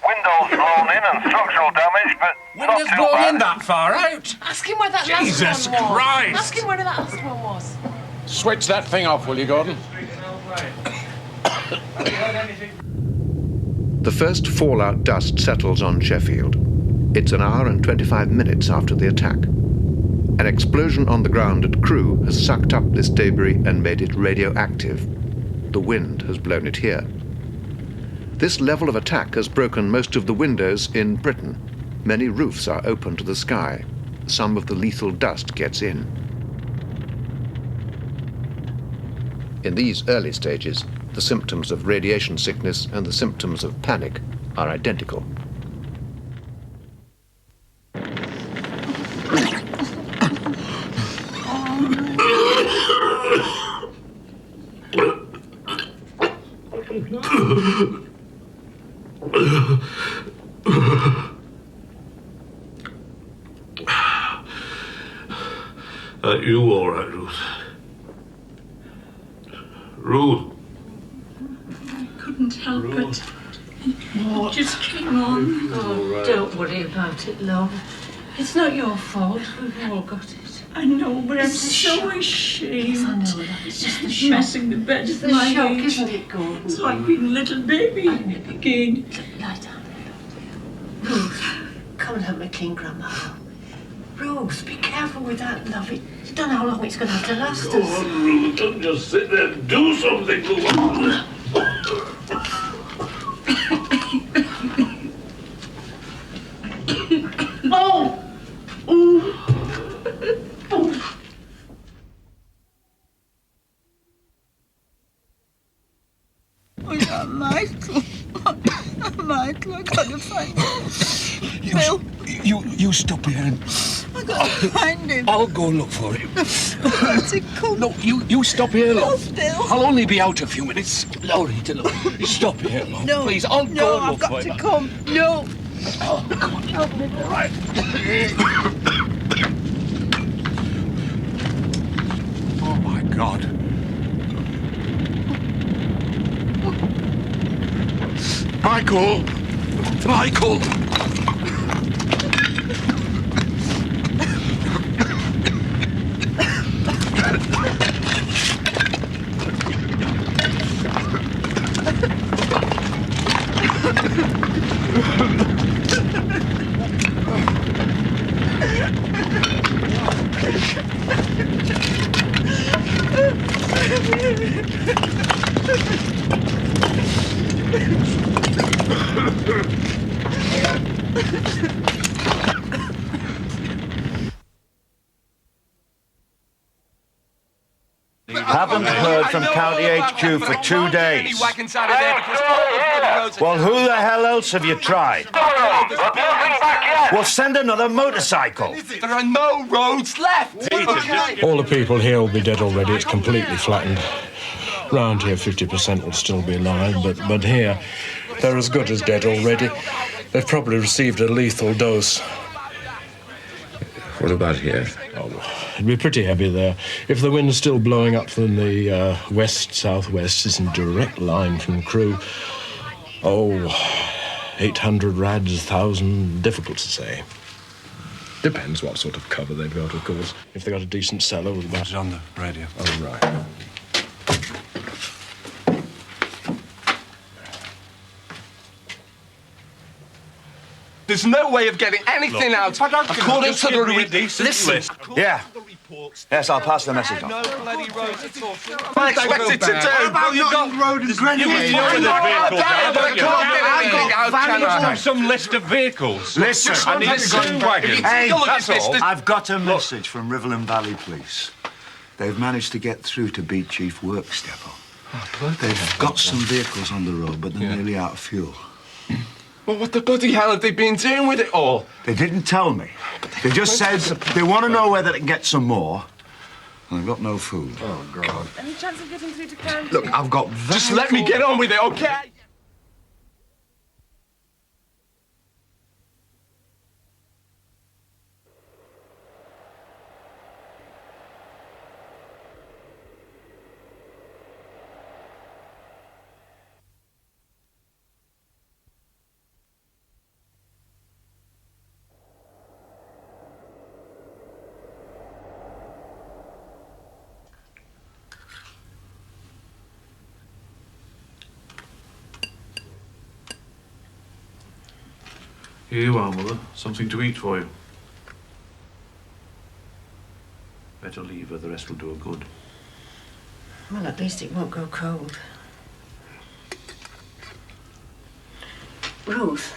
Windows blown in and structural damage, but Windows blown in that far out? Ask him where that Jesus last one was. Christ. Ask him where that last one was. Switch that thing off, will you, Gordon? The first fallout dust settles on Sheffield. It's an hour and 25 minutes after the attack. An explosion on the ground at Crewe has sucked up this debris and made it radioactive. The wind has blown it here. This level of attack has broken most of the windows in Britain. Many roofs are open to the sky. Some of the lethal dust gets in. In these early stages, the symptoms of radiation sickness and the symptoms of panic are identical. Are you all right, Ruth? Ruth? I couldn't help it. It just came on. Right. Don't worry about it, love. It's not your fault. We've all got it. I know, but I'm so ashamed. Yes, I know that. It's just the shock. Messing the bed It's at the my shock, age. isn't it, Gordon? It's like being a little baby again. Lie down. Ruth, come and help me clean Grandma. Ruth, be careful with that, love. You don't know how long it's going to have to last Go us. on, Ruth, don't just sit there and do something. Go on. Oh! Oh, yeah, Michael. Michael, I gotta find him. Bill. You stop here and I gotta find him. I'll go and look for him. Where's he come? No, you stop here, love. No, Bill. I'll only be out a few minutes. Loretta, look. Stop here, love. No. Please, I'll go and I've look got for to him. come. No. Oh, come on. Help me, Bill. All right. Oh, my God. Michael! Michael! Haven't heard from County HQ for 2 days. Well, who the hell else have you tried? Well, send another motorcycle. There are no roads left. All the people here will be dead already. It's completely flattened. Round here, 50% will still be alive, but here, they're as good as dead already. They've probably received a lethal dose. What about here? Oh, it'd be pretty heavy there. If the wind's still blowing up from the west-southwest, it's in direct line from Crewe. Oh, 800 rads, 1,000, difficult to say. Depends what sort of cover they've got, of course. If they've got a decent cellar with about... It's on the radio. Oh, right. There's no way of getting anything out according to the listen. Yeah. Yes, I'll pass the message on. No bloody roads at all. I expected to do. What about Notting Road and Greenwich? I've got some list of vehicles. Listen, I need two wagons. Hey, that's all. I've got a message from Riverland Valley Police. They've managed to get through to beat Chief Workstep up. They've got some vehicles on the road, but they're nearly out of fuel. Well, what the bloody hell have they been doing with it all? They didn't tell me. They just said they want to know whether they can get some more, and they've got no food. Oh, God. Any chance of getting through to county? Look, I've got... Just let me get on with it, OK? Here you are, Mother. Something to eat for you. Better leave her, the rest will do her good. Well, at least it won't go cold. Ruth.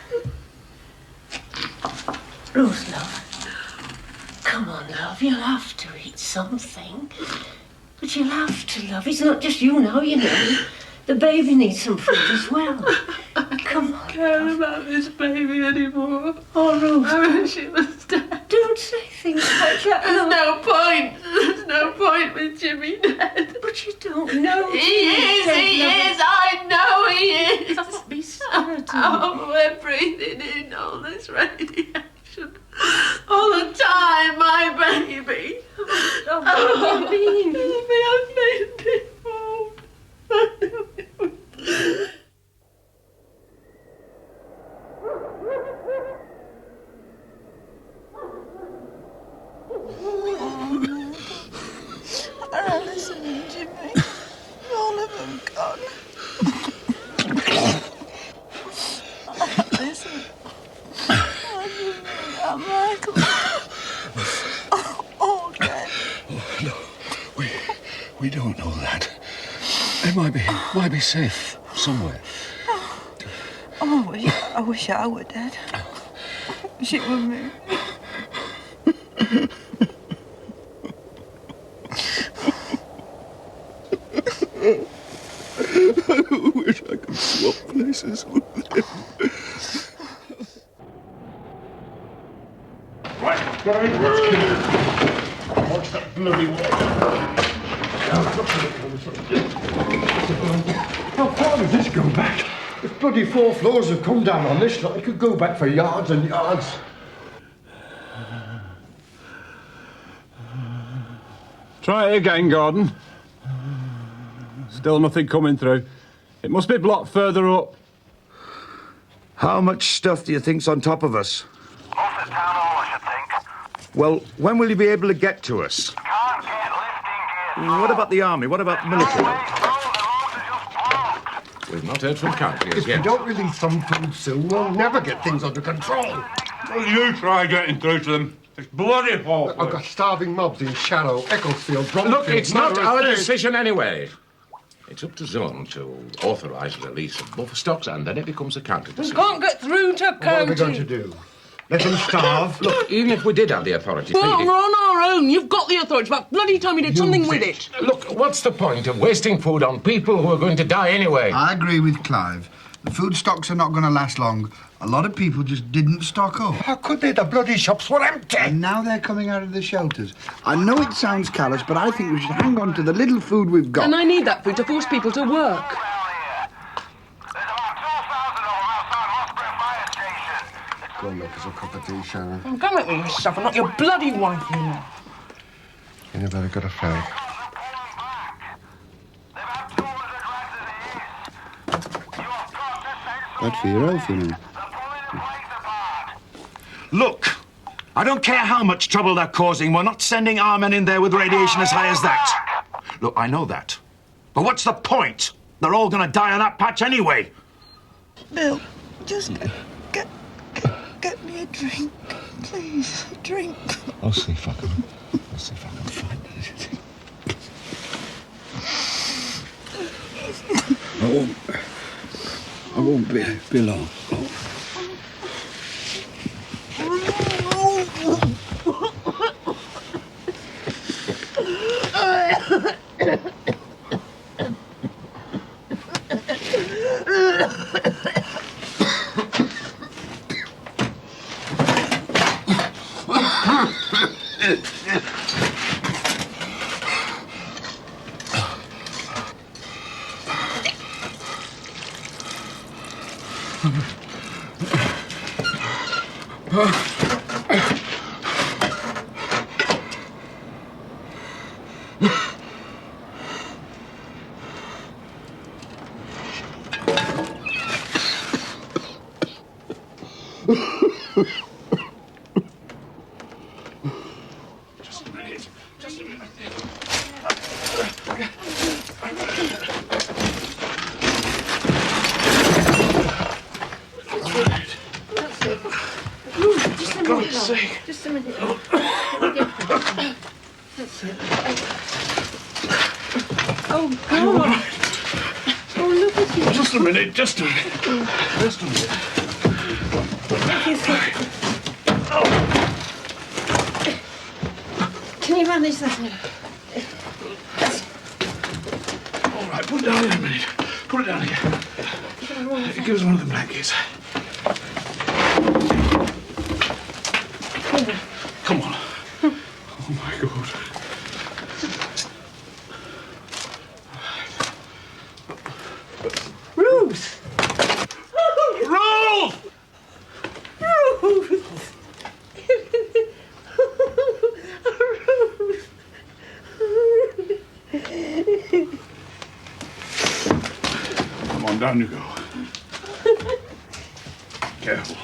Ruth, love. Come on, love. You'll have to eat something. But you'll have to, love. It's not just you now, you know. The baby needs some food as well. Come on. I don't care about this baby anymore. Oh, Ruth. I wish it was dead. Don't say things like that. There's no point. There's no point with Jimmy dead. But you don't know. He is. I know he is. Don't be scared. Oh, we're breathing in all this radiation. All the time, my baby. Oh, what do you mean? I've made it. Alison and Jimmy, all of them gone. Listen, I didn't know about Michael. Oh, okay. Oh, no, we don't know that. They might be safe somewhere. Oh, I wish I were dead. Wish it were me. I wish I could swap places with them. Right, Barry, let's kill it. Watch that bloody water. How far does this go back? The bloody 4 floors have come down on this lot. It could go back for yards and yards. Try it again, Gordon. Still nothing coming through. It must be blocked further up. How much stuff do you think's on top of us? Most of town hall, I should think. Well, when will you be able to get to us? Can't get lifting gear. What about the army? What about the military? We've not heard from county as If we yet. don't release some food soon, we'll never get things under control. Well, you try getting through to them. It's bloody hopeless. I've got starving mobs in Sharrow, Ecclesfield, Bromfield... Look, it's not our Estate. decision anyway. It's up to Zone to authorise the release of buffer stocks, and then it becomes a county We decision. can't get through to What are we going county. to do? Let them starve? Look, even if we did have the authority Well, feeding... we're on our own. You've got the authority, but bloody time you did something with it. Look, what's the point of wasting food on people who are going to die anyway? I agree with Clive. The food stocks are not going to last long. A lot of people just didn't stock up. How could they? The bloody shops were empty. And now they're coming out of the shelters. I know it sounds callous, but I think we should hang on to the little food we've got. And I need that food to force people to work. Go and make us a cup of tea, Sharon. Oh, go make me yourself and not your bloody wife, you know. You never got a fag. That's for your health, you know. Look, I don't care how much trouble they're causing. We're not sending our men in there with radiation as high as that. Look, I know that. But what's the point? They're all going to die on that patch anyway. Bill, just get get me a drink. Please, a drink. I'll see if I can find anything. I won't be long. Just a minute. That's it. Oh, God. Oh, look at you. Just a minute, just a minute. Just a minute. Can you manage that? All right, put it down in a minute. Put it down again. Give us one of the blankets. Come on. Oh, my God. Ruth! Ruth! Come on, down you go. Careful.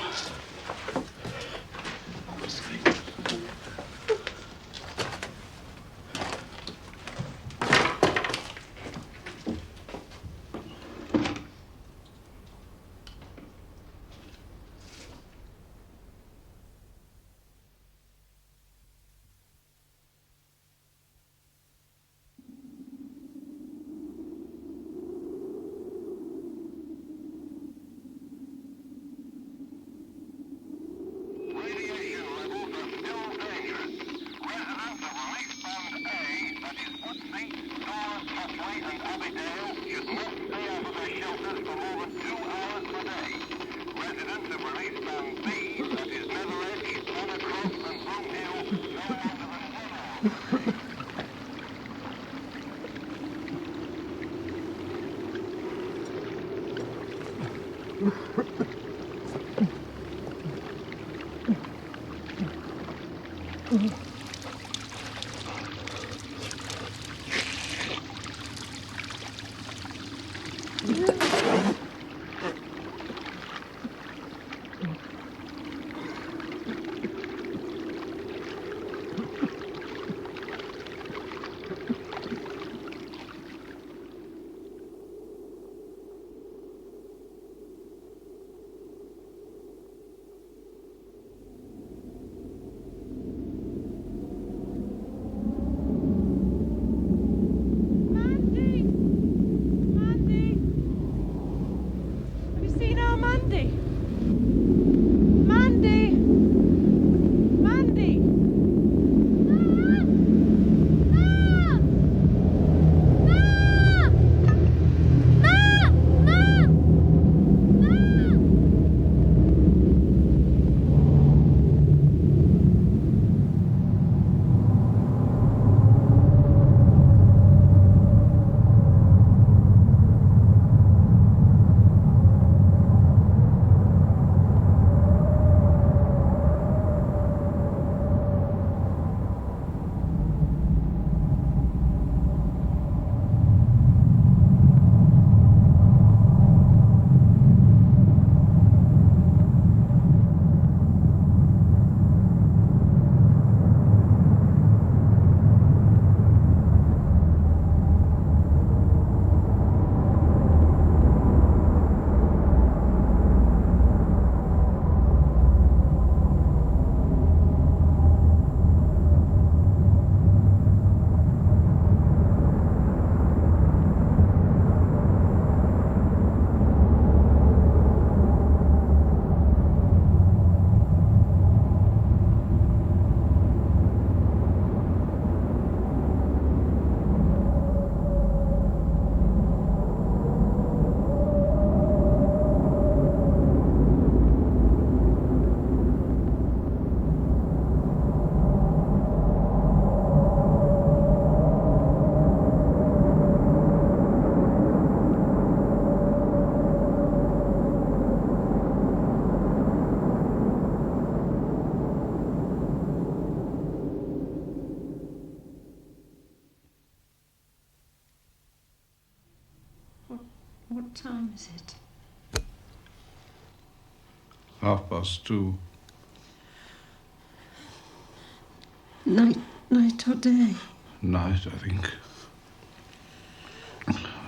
What time is it? 2:30. Night or day? Night, I think.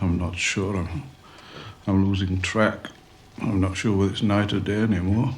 I'm not sure. I'm losing track. I'm not sure whether it's night or day anymore.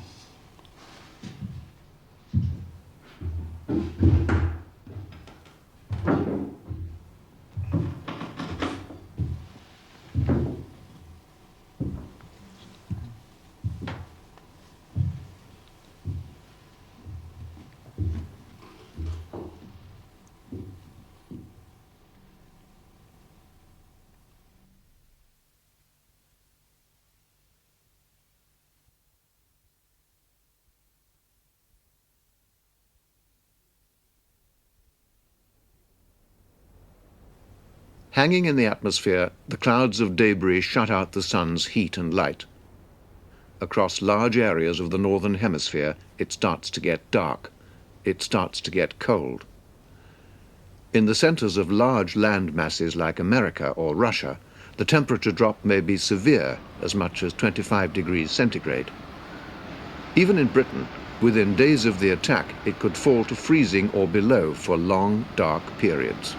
Hanging in the atmosphere, the clouds of debris shut out the sun's heat and light. Across large areas of the northern hemisphere, it starts to get dark. It starts to get cold. In the centers of large land masses like America or Russia, the temperature drop may be severe, as much as 25 degrees centigrade. Even in Britain, within days of the attack, it could fall to freezing or below for long, dark periods.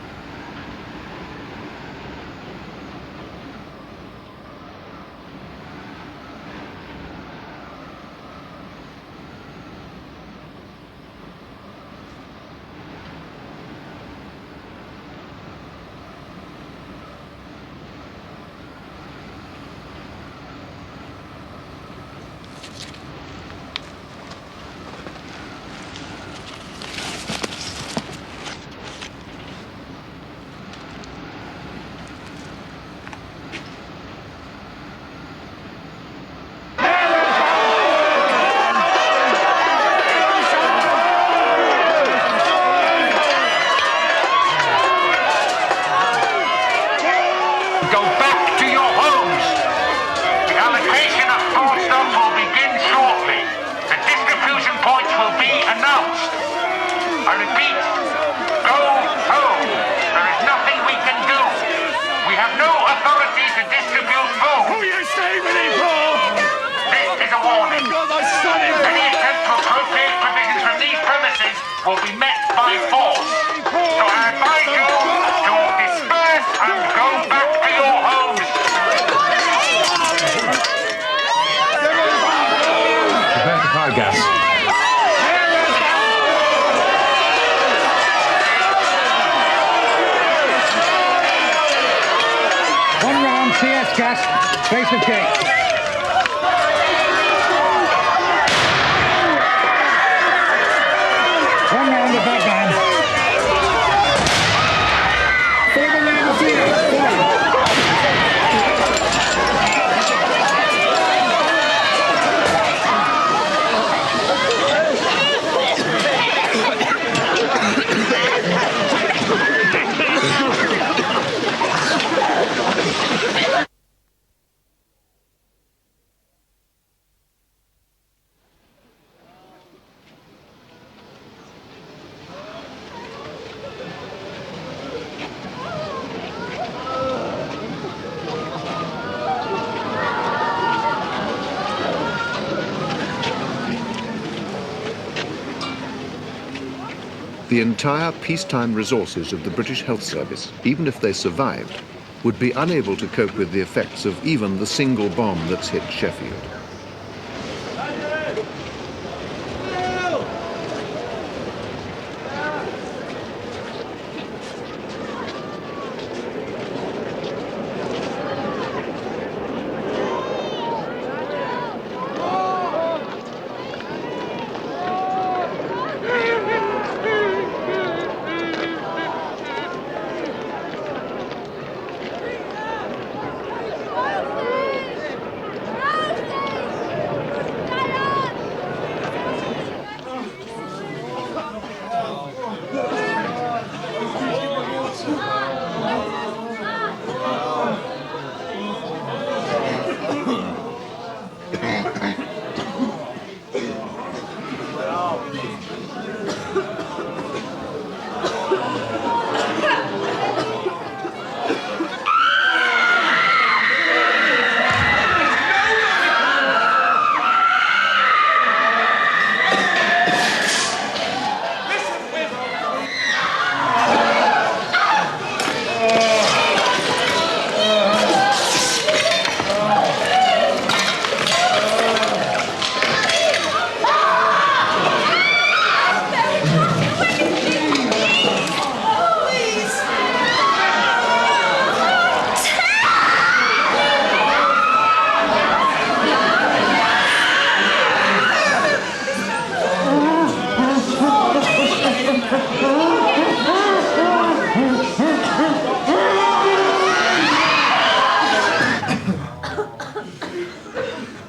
Will be met by force. So I advise you to disperse and go back to your homes. Prepare to fire gas. One round CS gas, face of gate. One round of that band. Further round of The entire peacetime resources of the British Health Service, even if they survived, would be unable to cope with the effects of even the single bomb that's hit Sheffield.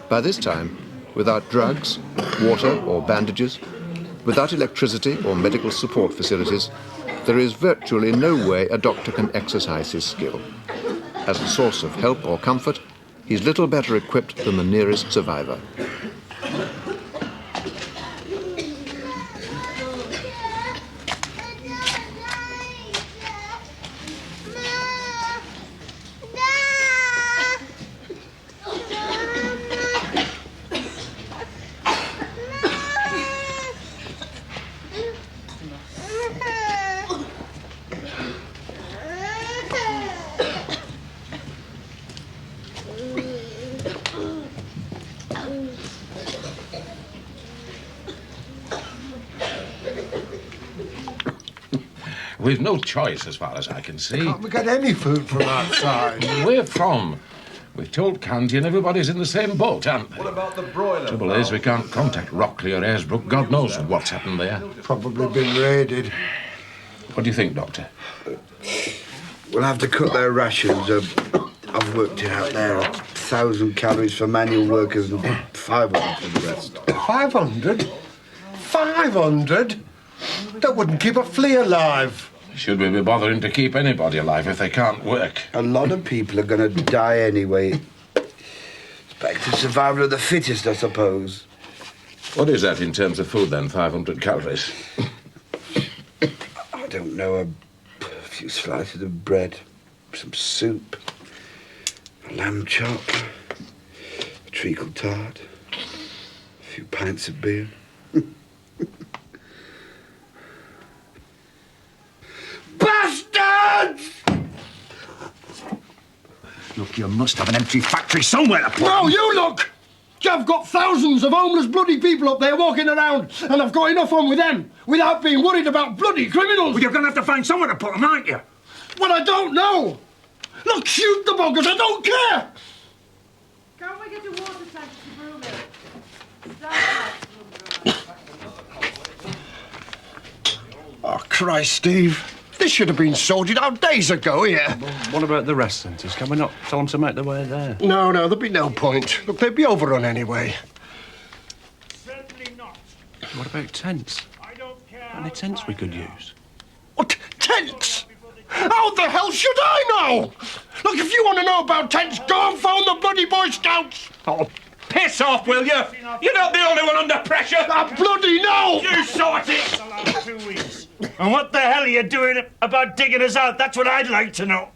By this time, without drugs, water or bandages, without electricity or medical support facilities, there is virtually no way a doctor can exercise his skill. As a source of help or comfort, he's little better equipped than the nearest survivor. We've no choice, as far as I can see. Can't we get any food from outside? Where from? We've told Canty and everybody's in the same boat, aren't they? What about the broiler? Trouble is, we can't contact Rockley or Ayersbrook. God knows what's happened there. Probably been raided. What do you think, Doctor? We'll have to cut their rations. I've worked it out there. 1,000 calories for manual workers and 500 for the rest. 500? 500? That wouldn't keep a flea alive. Should we be bothering to keep anybody alive if they can't work? A lot of people are going to die anyway. It's back to survival of the fittest, I suppose. What is that in terms of food, then? 500 calories? I don't know. A few slices of bread, some soup, a lamb chop, a treacle tart, a few pints of beer. Bastards! Look, you must have an empty factory somewhere to put No, them. you look! I've got thousands of homeless bloody people up there walking around, and I've got enough on with them without being worried about bloody criminals. Well, you're going to have to find somewhere to put them, aren't you? Well, I don't know. Look, shoot the buggers, I don't care. Can't we get a water tank to brew it? Oh, Christ, Steve. This should have been sorted out days ago here. What about the rest centres? Can we not tell them to make their way there? No, there'd be no point. Look, they'd be overrun anyway. Certainly not. What about tents? Any tents we could use? What? Tents? How the hell should I know? Look, if you want to know about tents, go and phone the bloody Boy Scouts. Oh, piss off, will you? You're not the only one under pressure. I bloody know! You sort it! 2 weeks. And what the hell are you doing about digging us out? That's what I'd like to know.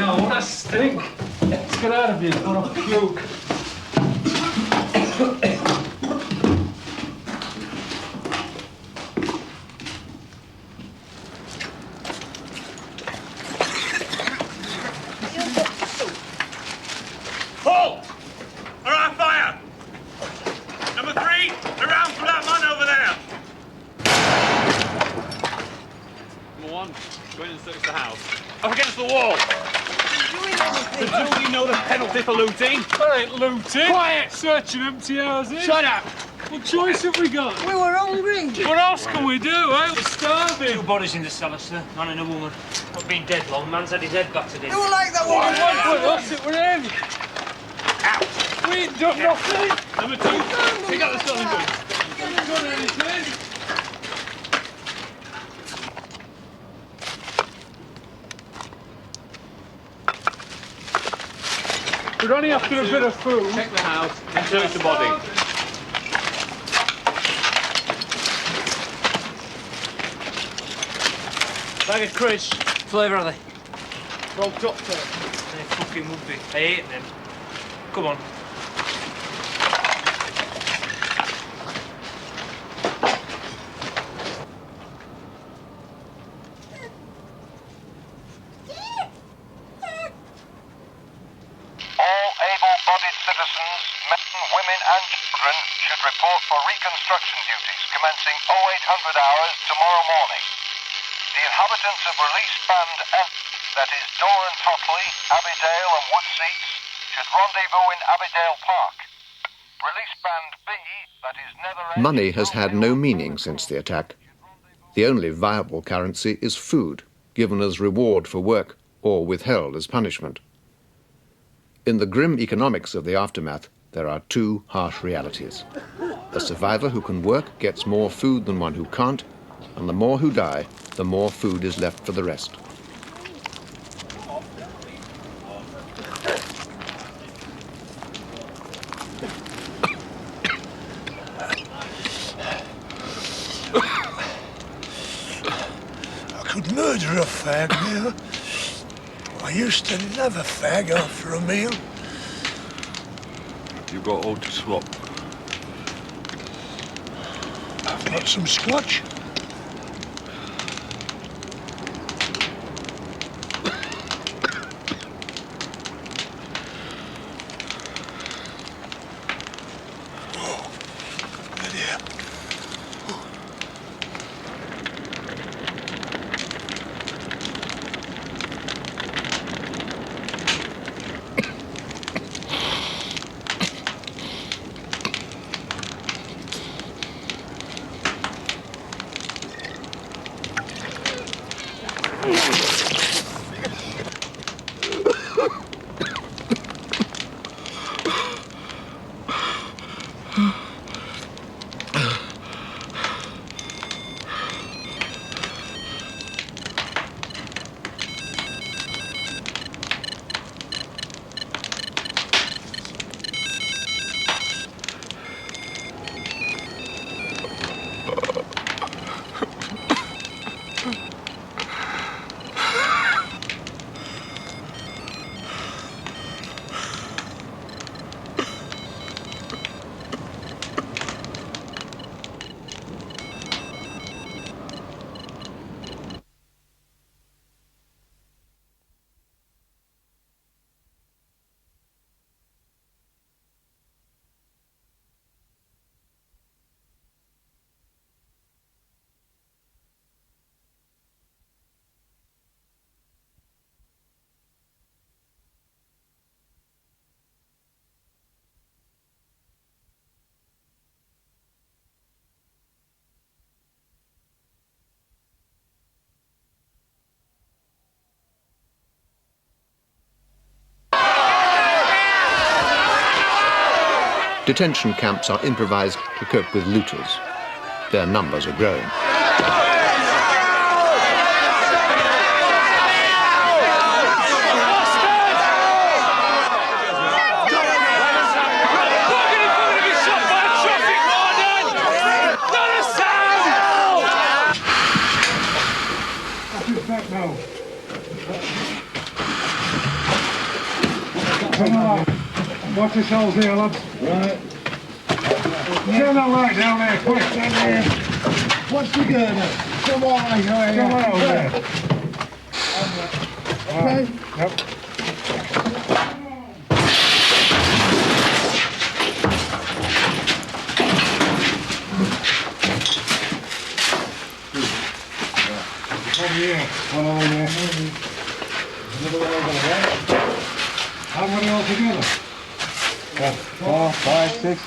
What a stink! Let's get out of here. I want to puke. Halt! All right, fire! Number 3, around for that man over there. Number 1, go in and search the house. Up against the wall. Do you know the penalty for looting? That ain't looting. Quiet! Searching empty houses. Shut up! What choice have we got? We were hungry. What else can we do, eh? We're starving. 2 bodies in the cellar, sir. Man and a woman. Not been dead long. Man's had his head battered in. They were like that one. What's it? We're in. Out. We ain't done nothing. Number 2, pick up the stolen goods. We haven't done anything. We're only after a bit of food. Check the house and search the body. Bag of crisps. Flavour are they? Well, doctor. They fucking would be. I hate them. Come on. report for reconstruction duties commencing 0800 hours tomorrow morning. The inhabitants of release band F, that is Doran Totley, Abbeydale and Woodseats, should rendezvous in Abbeydale Park. Release band B, that is Netherend... Money has had no meaning since the attack. The only viable currency is food, given as reward for work or withheld as punishment. In the grim economics of the aftermath, there are two harsh realities. A survivor who can work gets more food than one who can't, and the more who die, the more food is left for the rest. I could murder a fag now. I used to love a fag after a meal. You got all to swap. I've got some scotch. Detention camps are improvised to cope with looters. Their numbers are growing. Watch yourselves here, lads. Right. Get that light down there, quick. What's the girder? Come on, Come on over there. Okay. Yep. Over here. One over there. Another one over there. How many altogether? 4, 5, 6.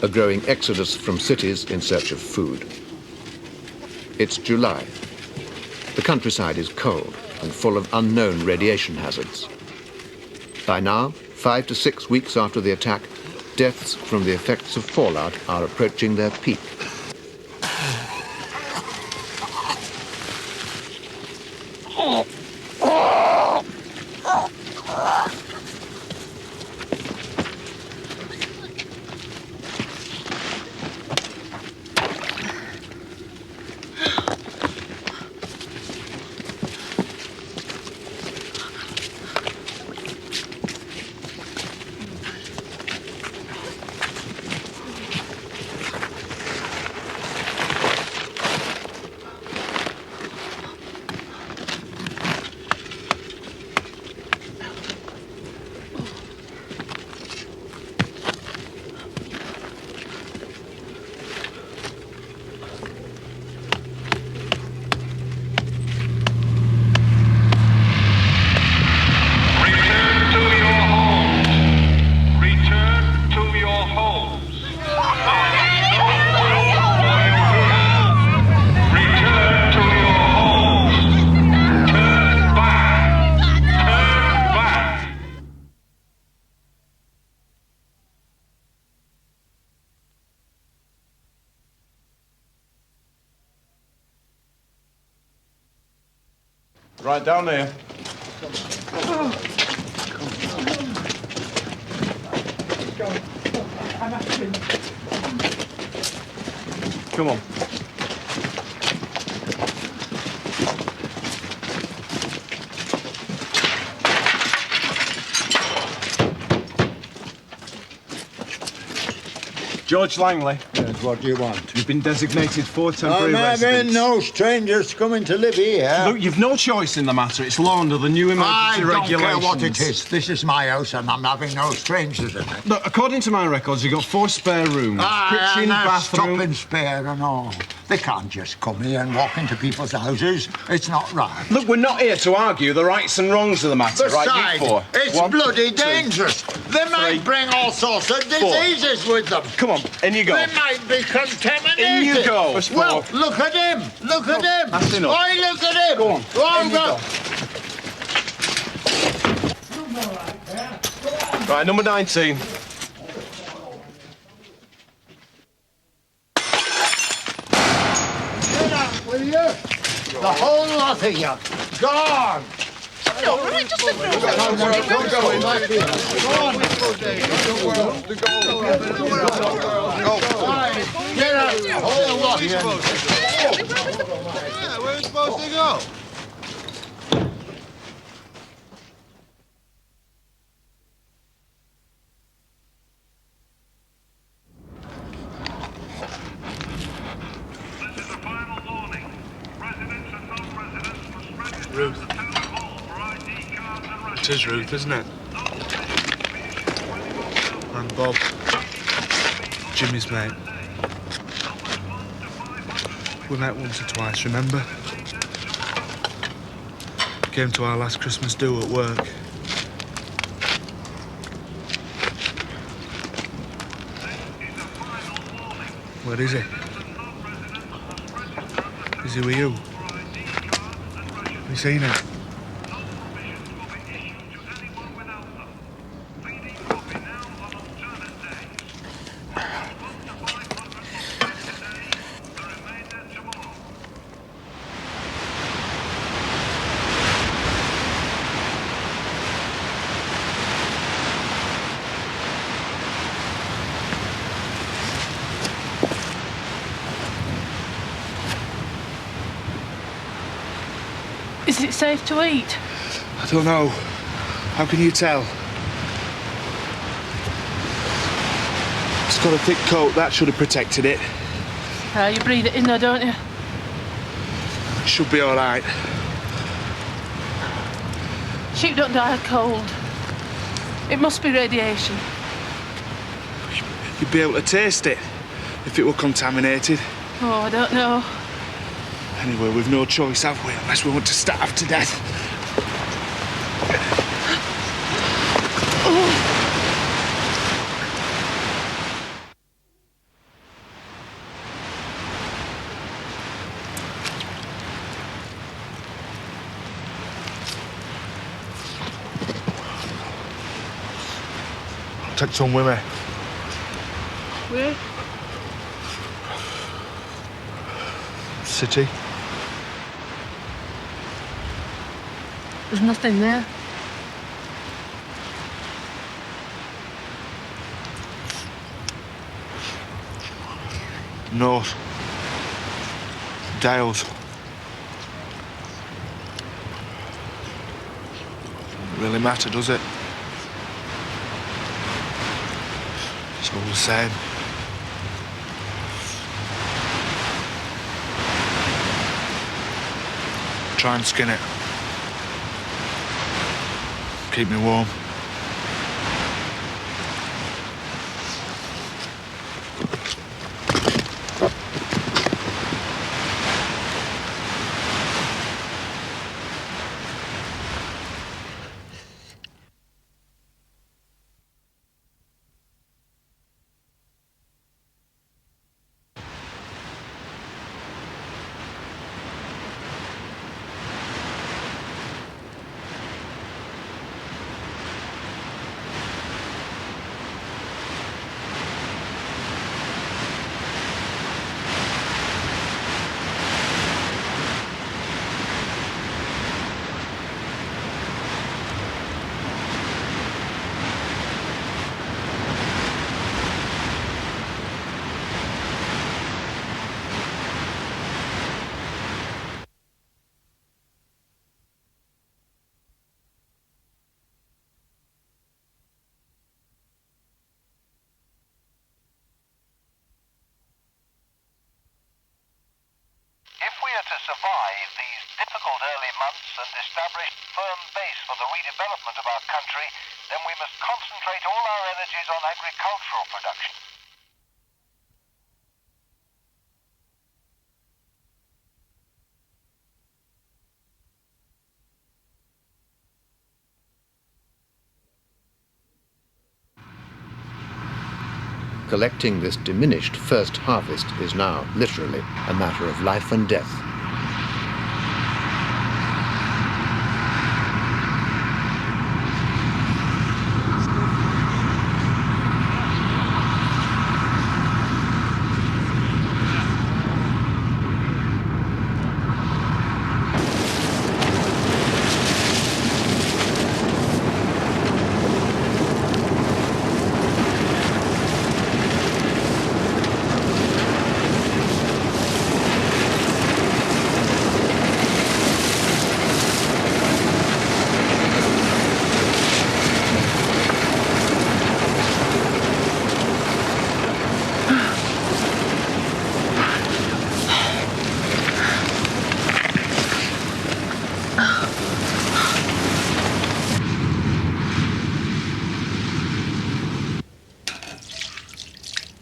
a growing exodus from cities in search of food. It's July. The countryside is cold and full of unknown radiation hazards. By now, 5 to 6 weeks after the attack, deaths from the effects of fallout are approaching their peak. Right down there. Come on. George Langley. Yes, what do you want? You've been designated for temporary I'm having residence. no strangers coming to live here. Look, you've no choice in the matter. It's law under the new emergency regulations. I don't care what it is. This is my house and I'm having no strangers in it. Look, according to my records, you've got 4 spare rooms. Kitchen, bathroom... Stopping spare and all. They can't just come here and walk into people's houses. It's not right. Look, we're not here to argue the rights and wrongs of the matter, Besides, right? You 4. It's 1, bloody 2, dangerous. They might bring all sorts of diseases with them. Come on, in you go. They might be contaminated. In you go. Well, look at him. Look at him. That's enough. Oi, look at him. Go on. Go on, In you go. Right, number 19. Will you? The whole lot of you. Gone. No, but I just said no. Get out. The whole lot of you. Yeah, where are we supposed to go? Ruth. It is Ruth, isn't it? And Bob. Jimmy's mate. We met once or twice, remember? Came to our last Christmas do at work. Where is he? Is he with you? Have you seen him? Is it safe to eat? I don't know. How can you tell? It's got a thick coat. That should have protected it. You breathe it in there, don't you? It should be all right. Sheep don't die of cold. It must be radiation. You'd be able to taste it if it were contaminated. Oh, I don't know. Anyway, we've no choice, have we? Unless we want to starve to death. Take some with me. Where? City. There's nothing there. North. Dales. Doesn't really matter, does it? It's all the same. Try and skin it. Keep me warm. If we are to survive these difficult early months and establish a firm base for the redevelopment of our country, then we must concentrate all our energies on agricultural production. Collecting this diminished first harvest is now literally a matter of life and death.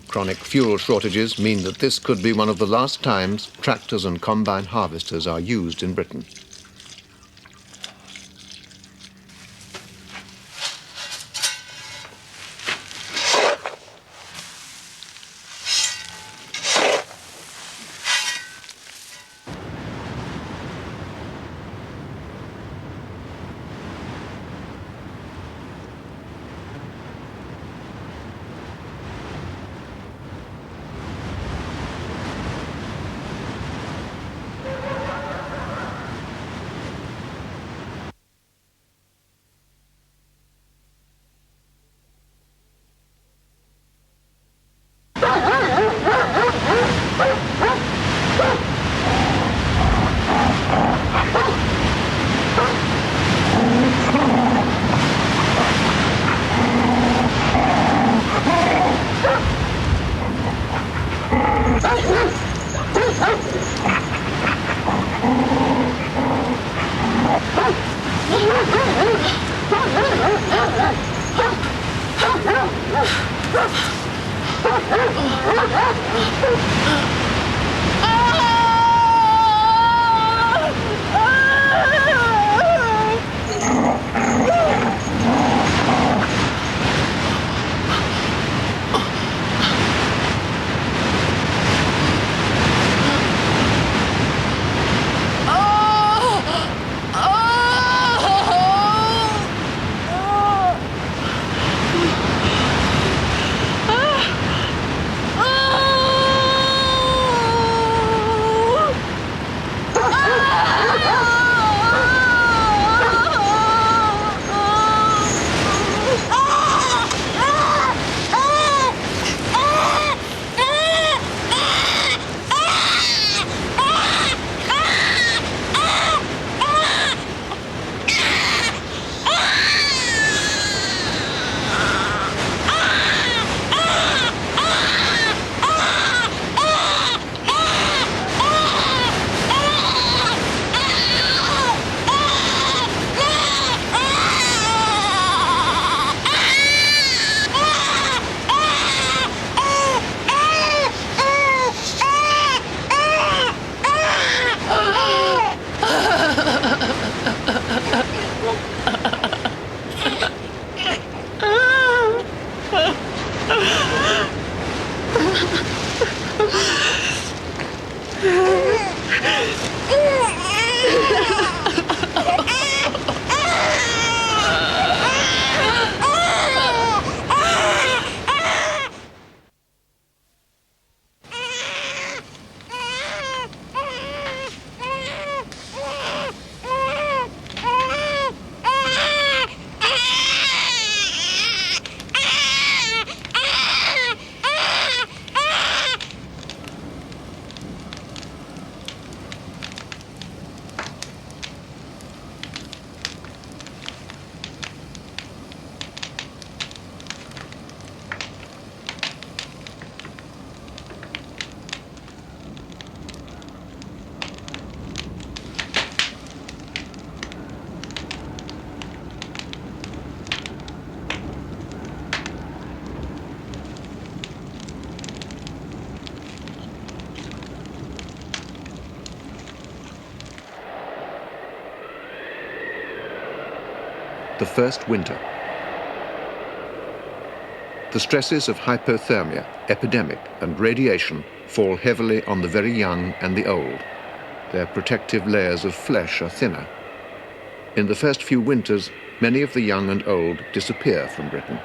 Chronic fuel shortages mean that this could be one of the last times tractors and combine harvesters are used in Britain. the first winter. The stresses of hypothermia, epidemic, and radiation fall heavily on the very young and the old. Their protective layers of flesh are thinner. In the first few winters, many of the young and old disappear from Britain.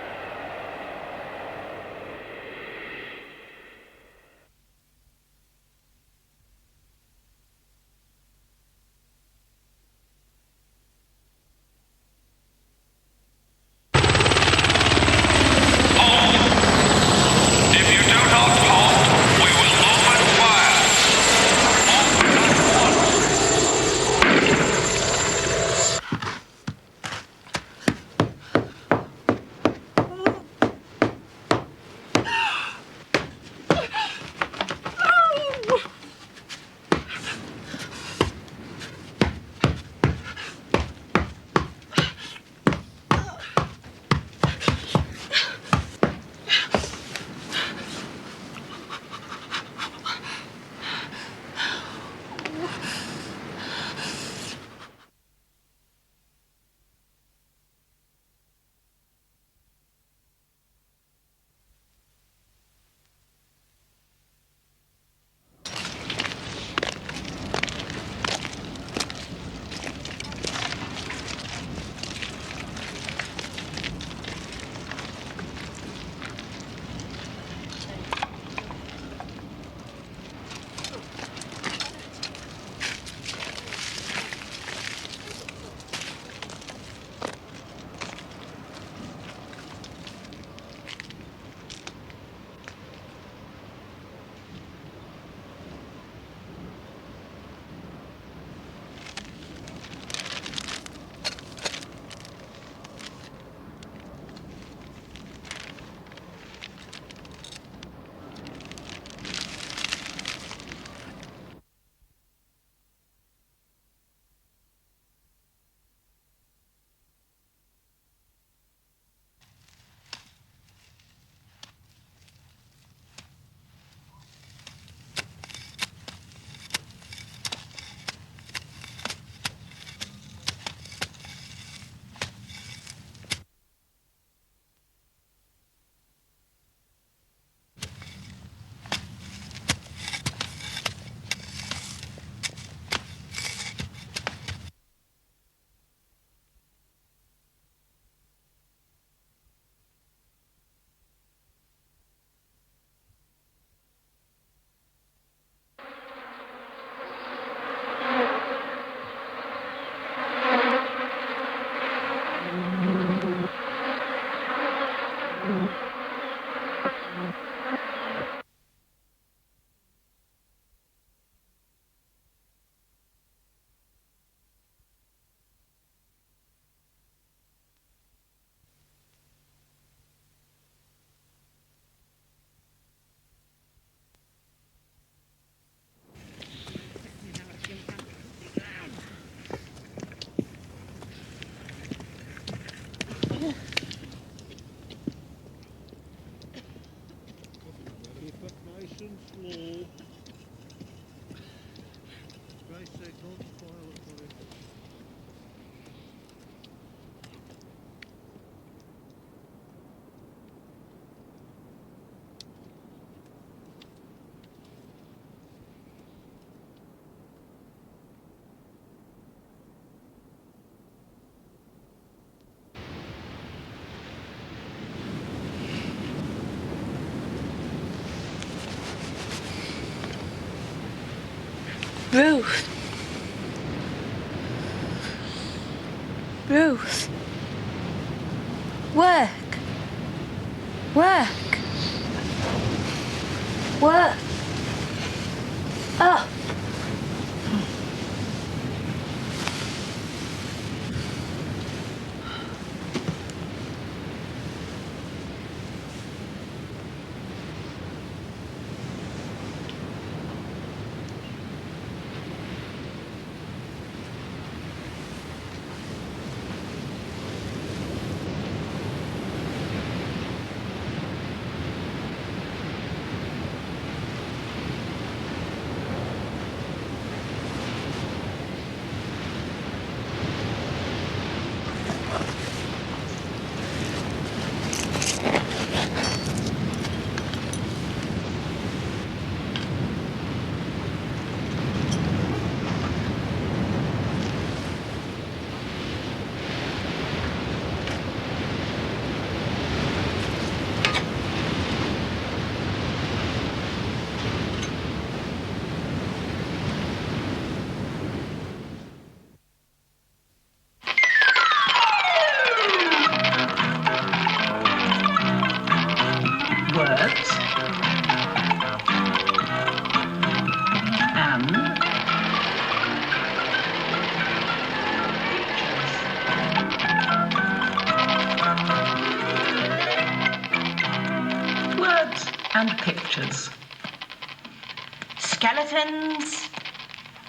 Ruth. Ruth. Work. Work. Work. Oh. characters. Skeletons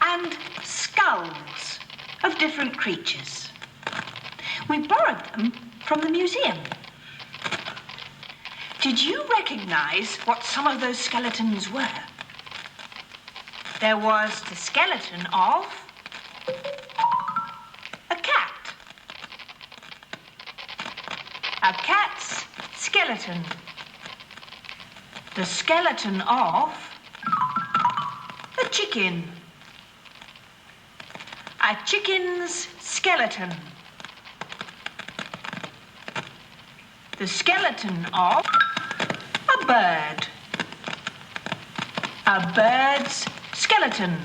and skulls of different creatures. We borrowed them from the museum. Did you recognize what some of those skeletons were? There was the skeleton of a cat. A cat's skeleton. The skeleton of a chicken. A chicken's skeleton. The skeleton of a bird. A bird's skeleton.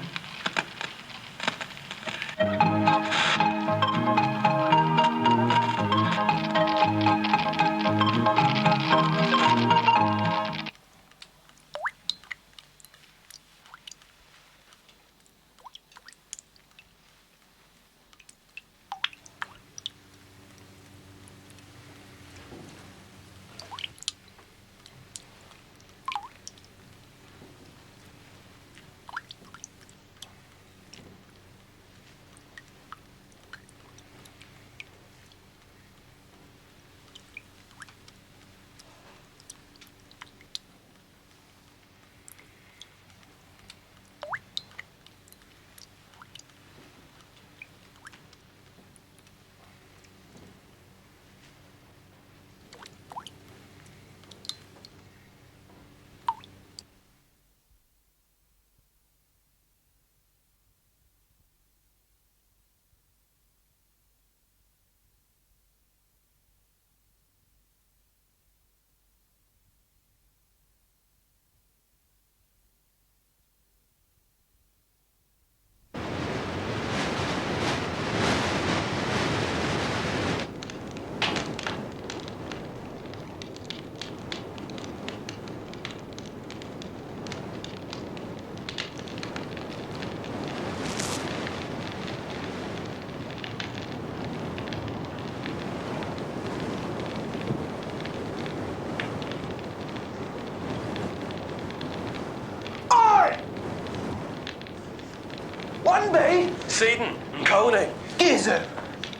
Seaton and Coney. Gizzard!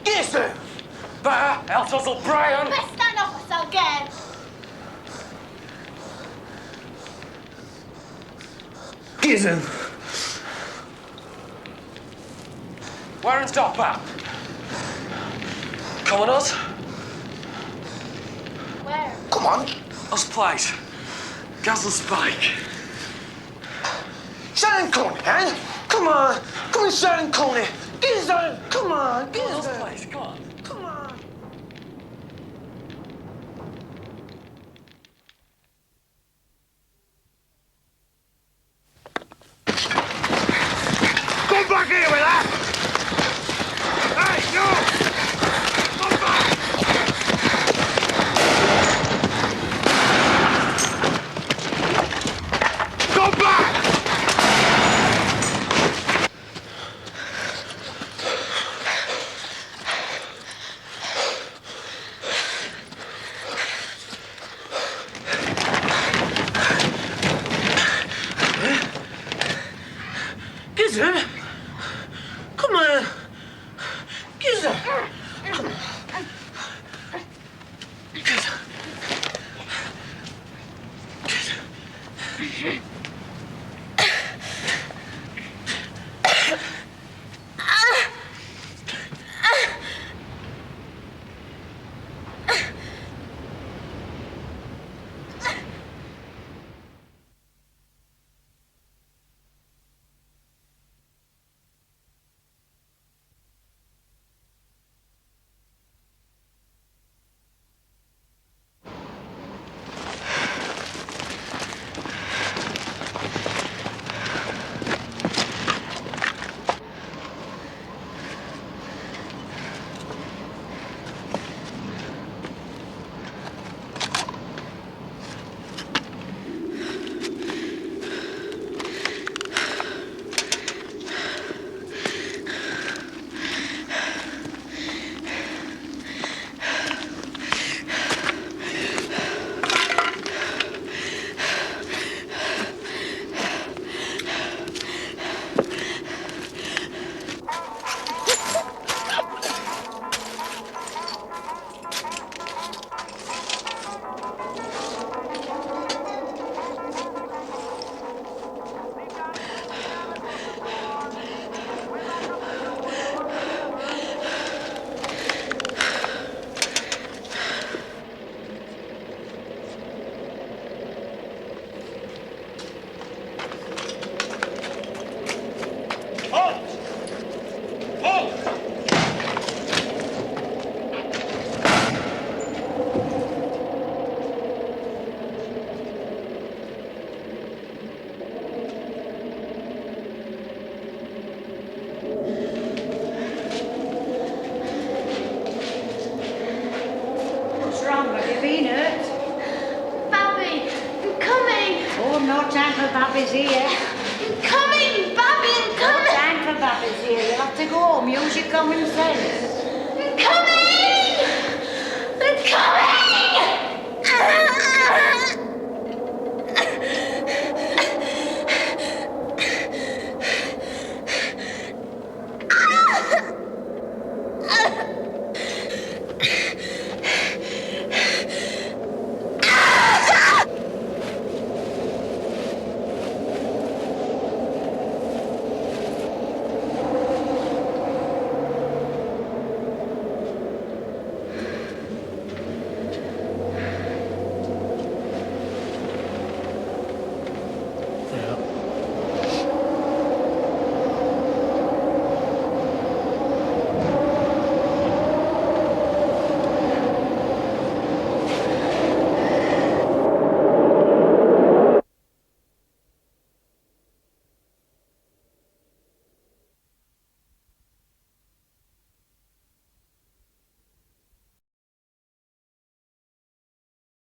Gizzard! Better, else I'll Brian. Let's stand off us again. Gizzard! Warren's Dopper. Come on, us. Where? Come on. Us place. Gazzle Spike. Shannon Coney, eh? Come on. Come on, Shannon Coney. Gizzard! Come on, Gizzard! Us place, come on. Come on. Come back here with that! Hey, no! Come back! Come back! Gizzard? Come on. Gizzard. Come on. Gizzard. Gizzard. time for babbies here. Coming, Babby, I'm No coming. time for babbies here. You'll have to go home. Use your common sense. Coming! They're coming!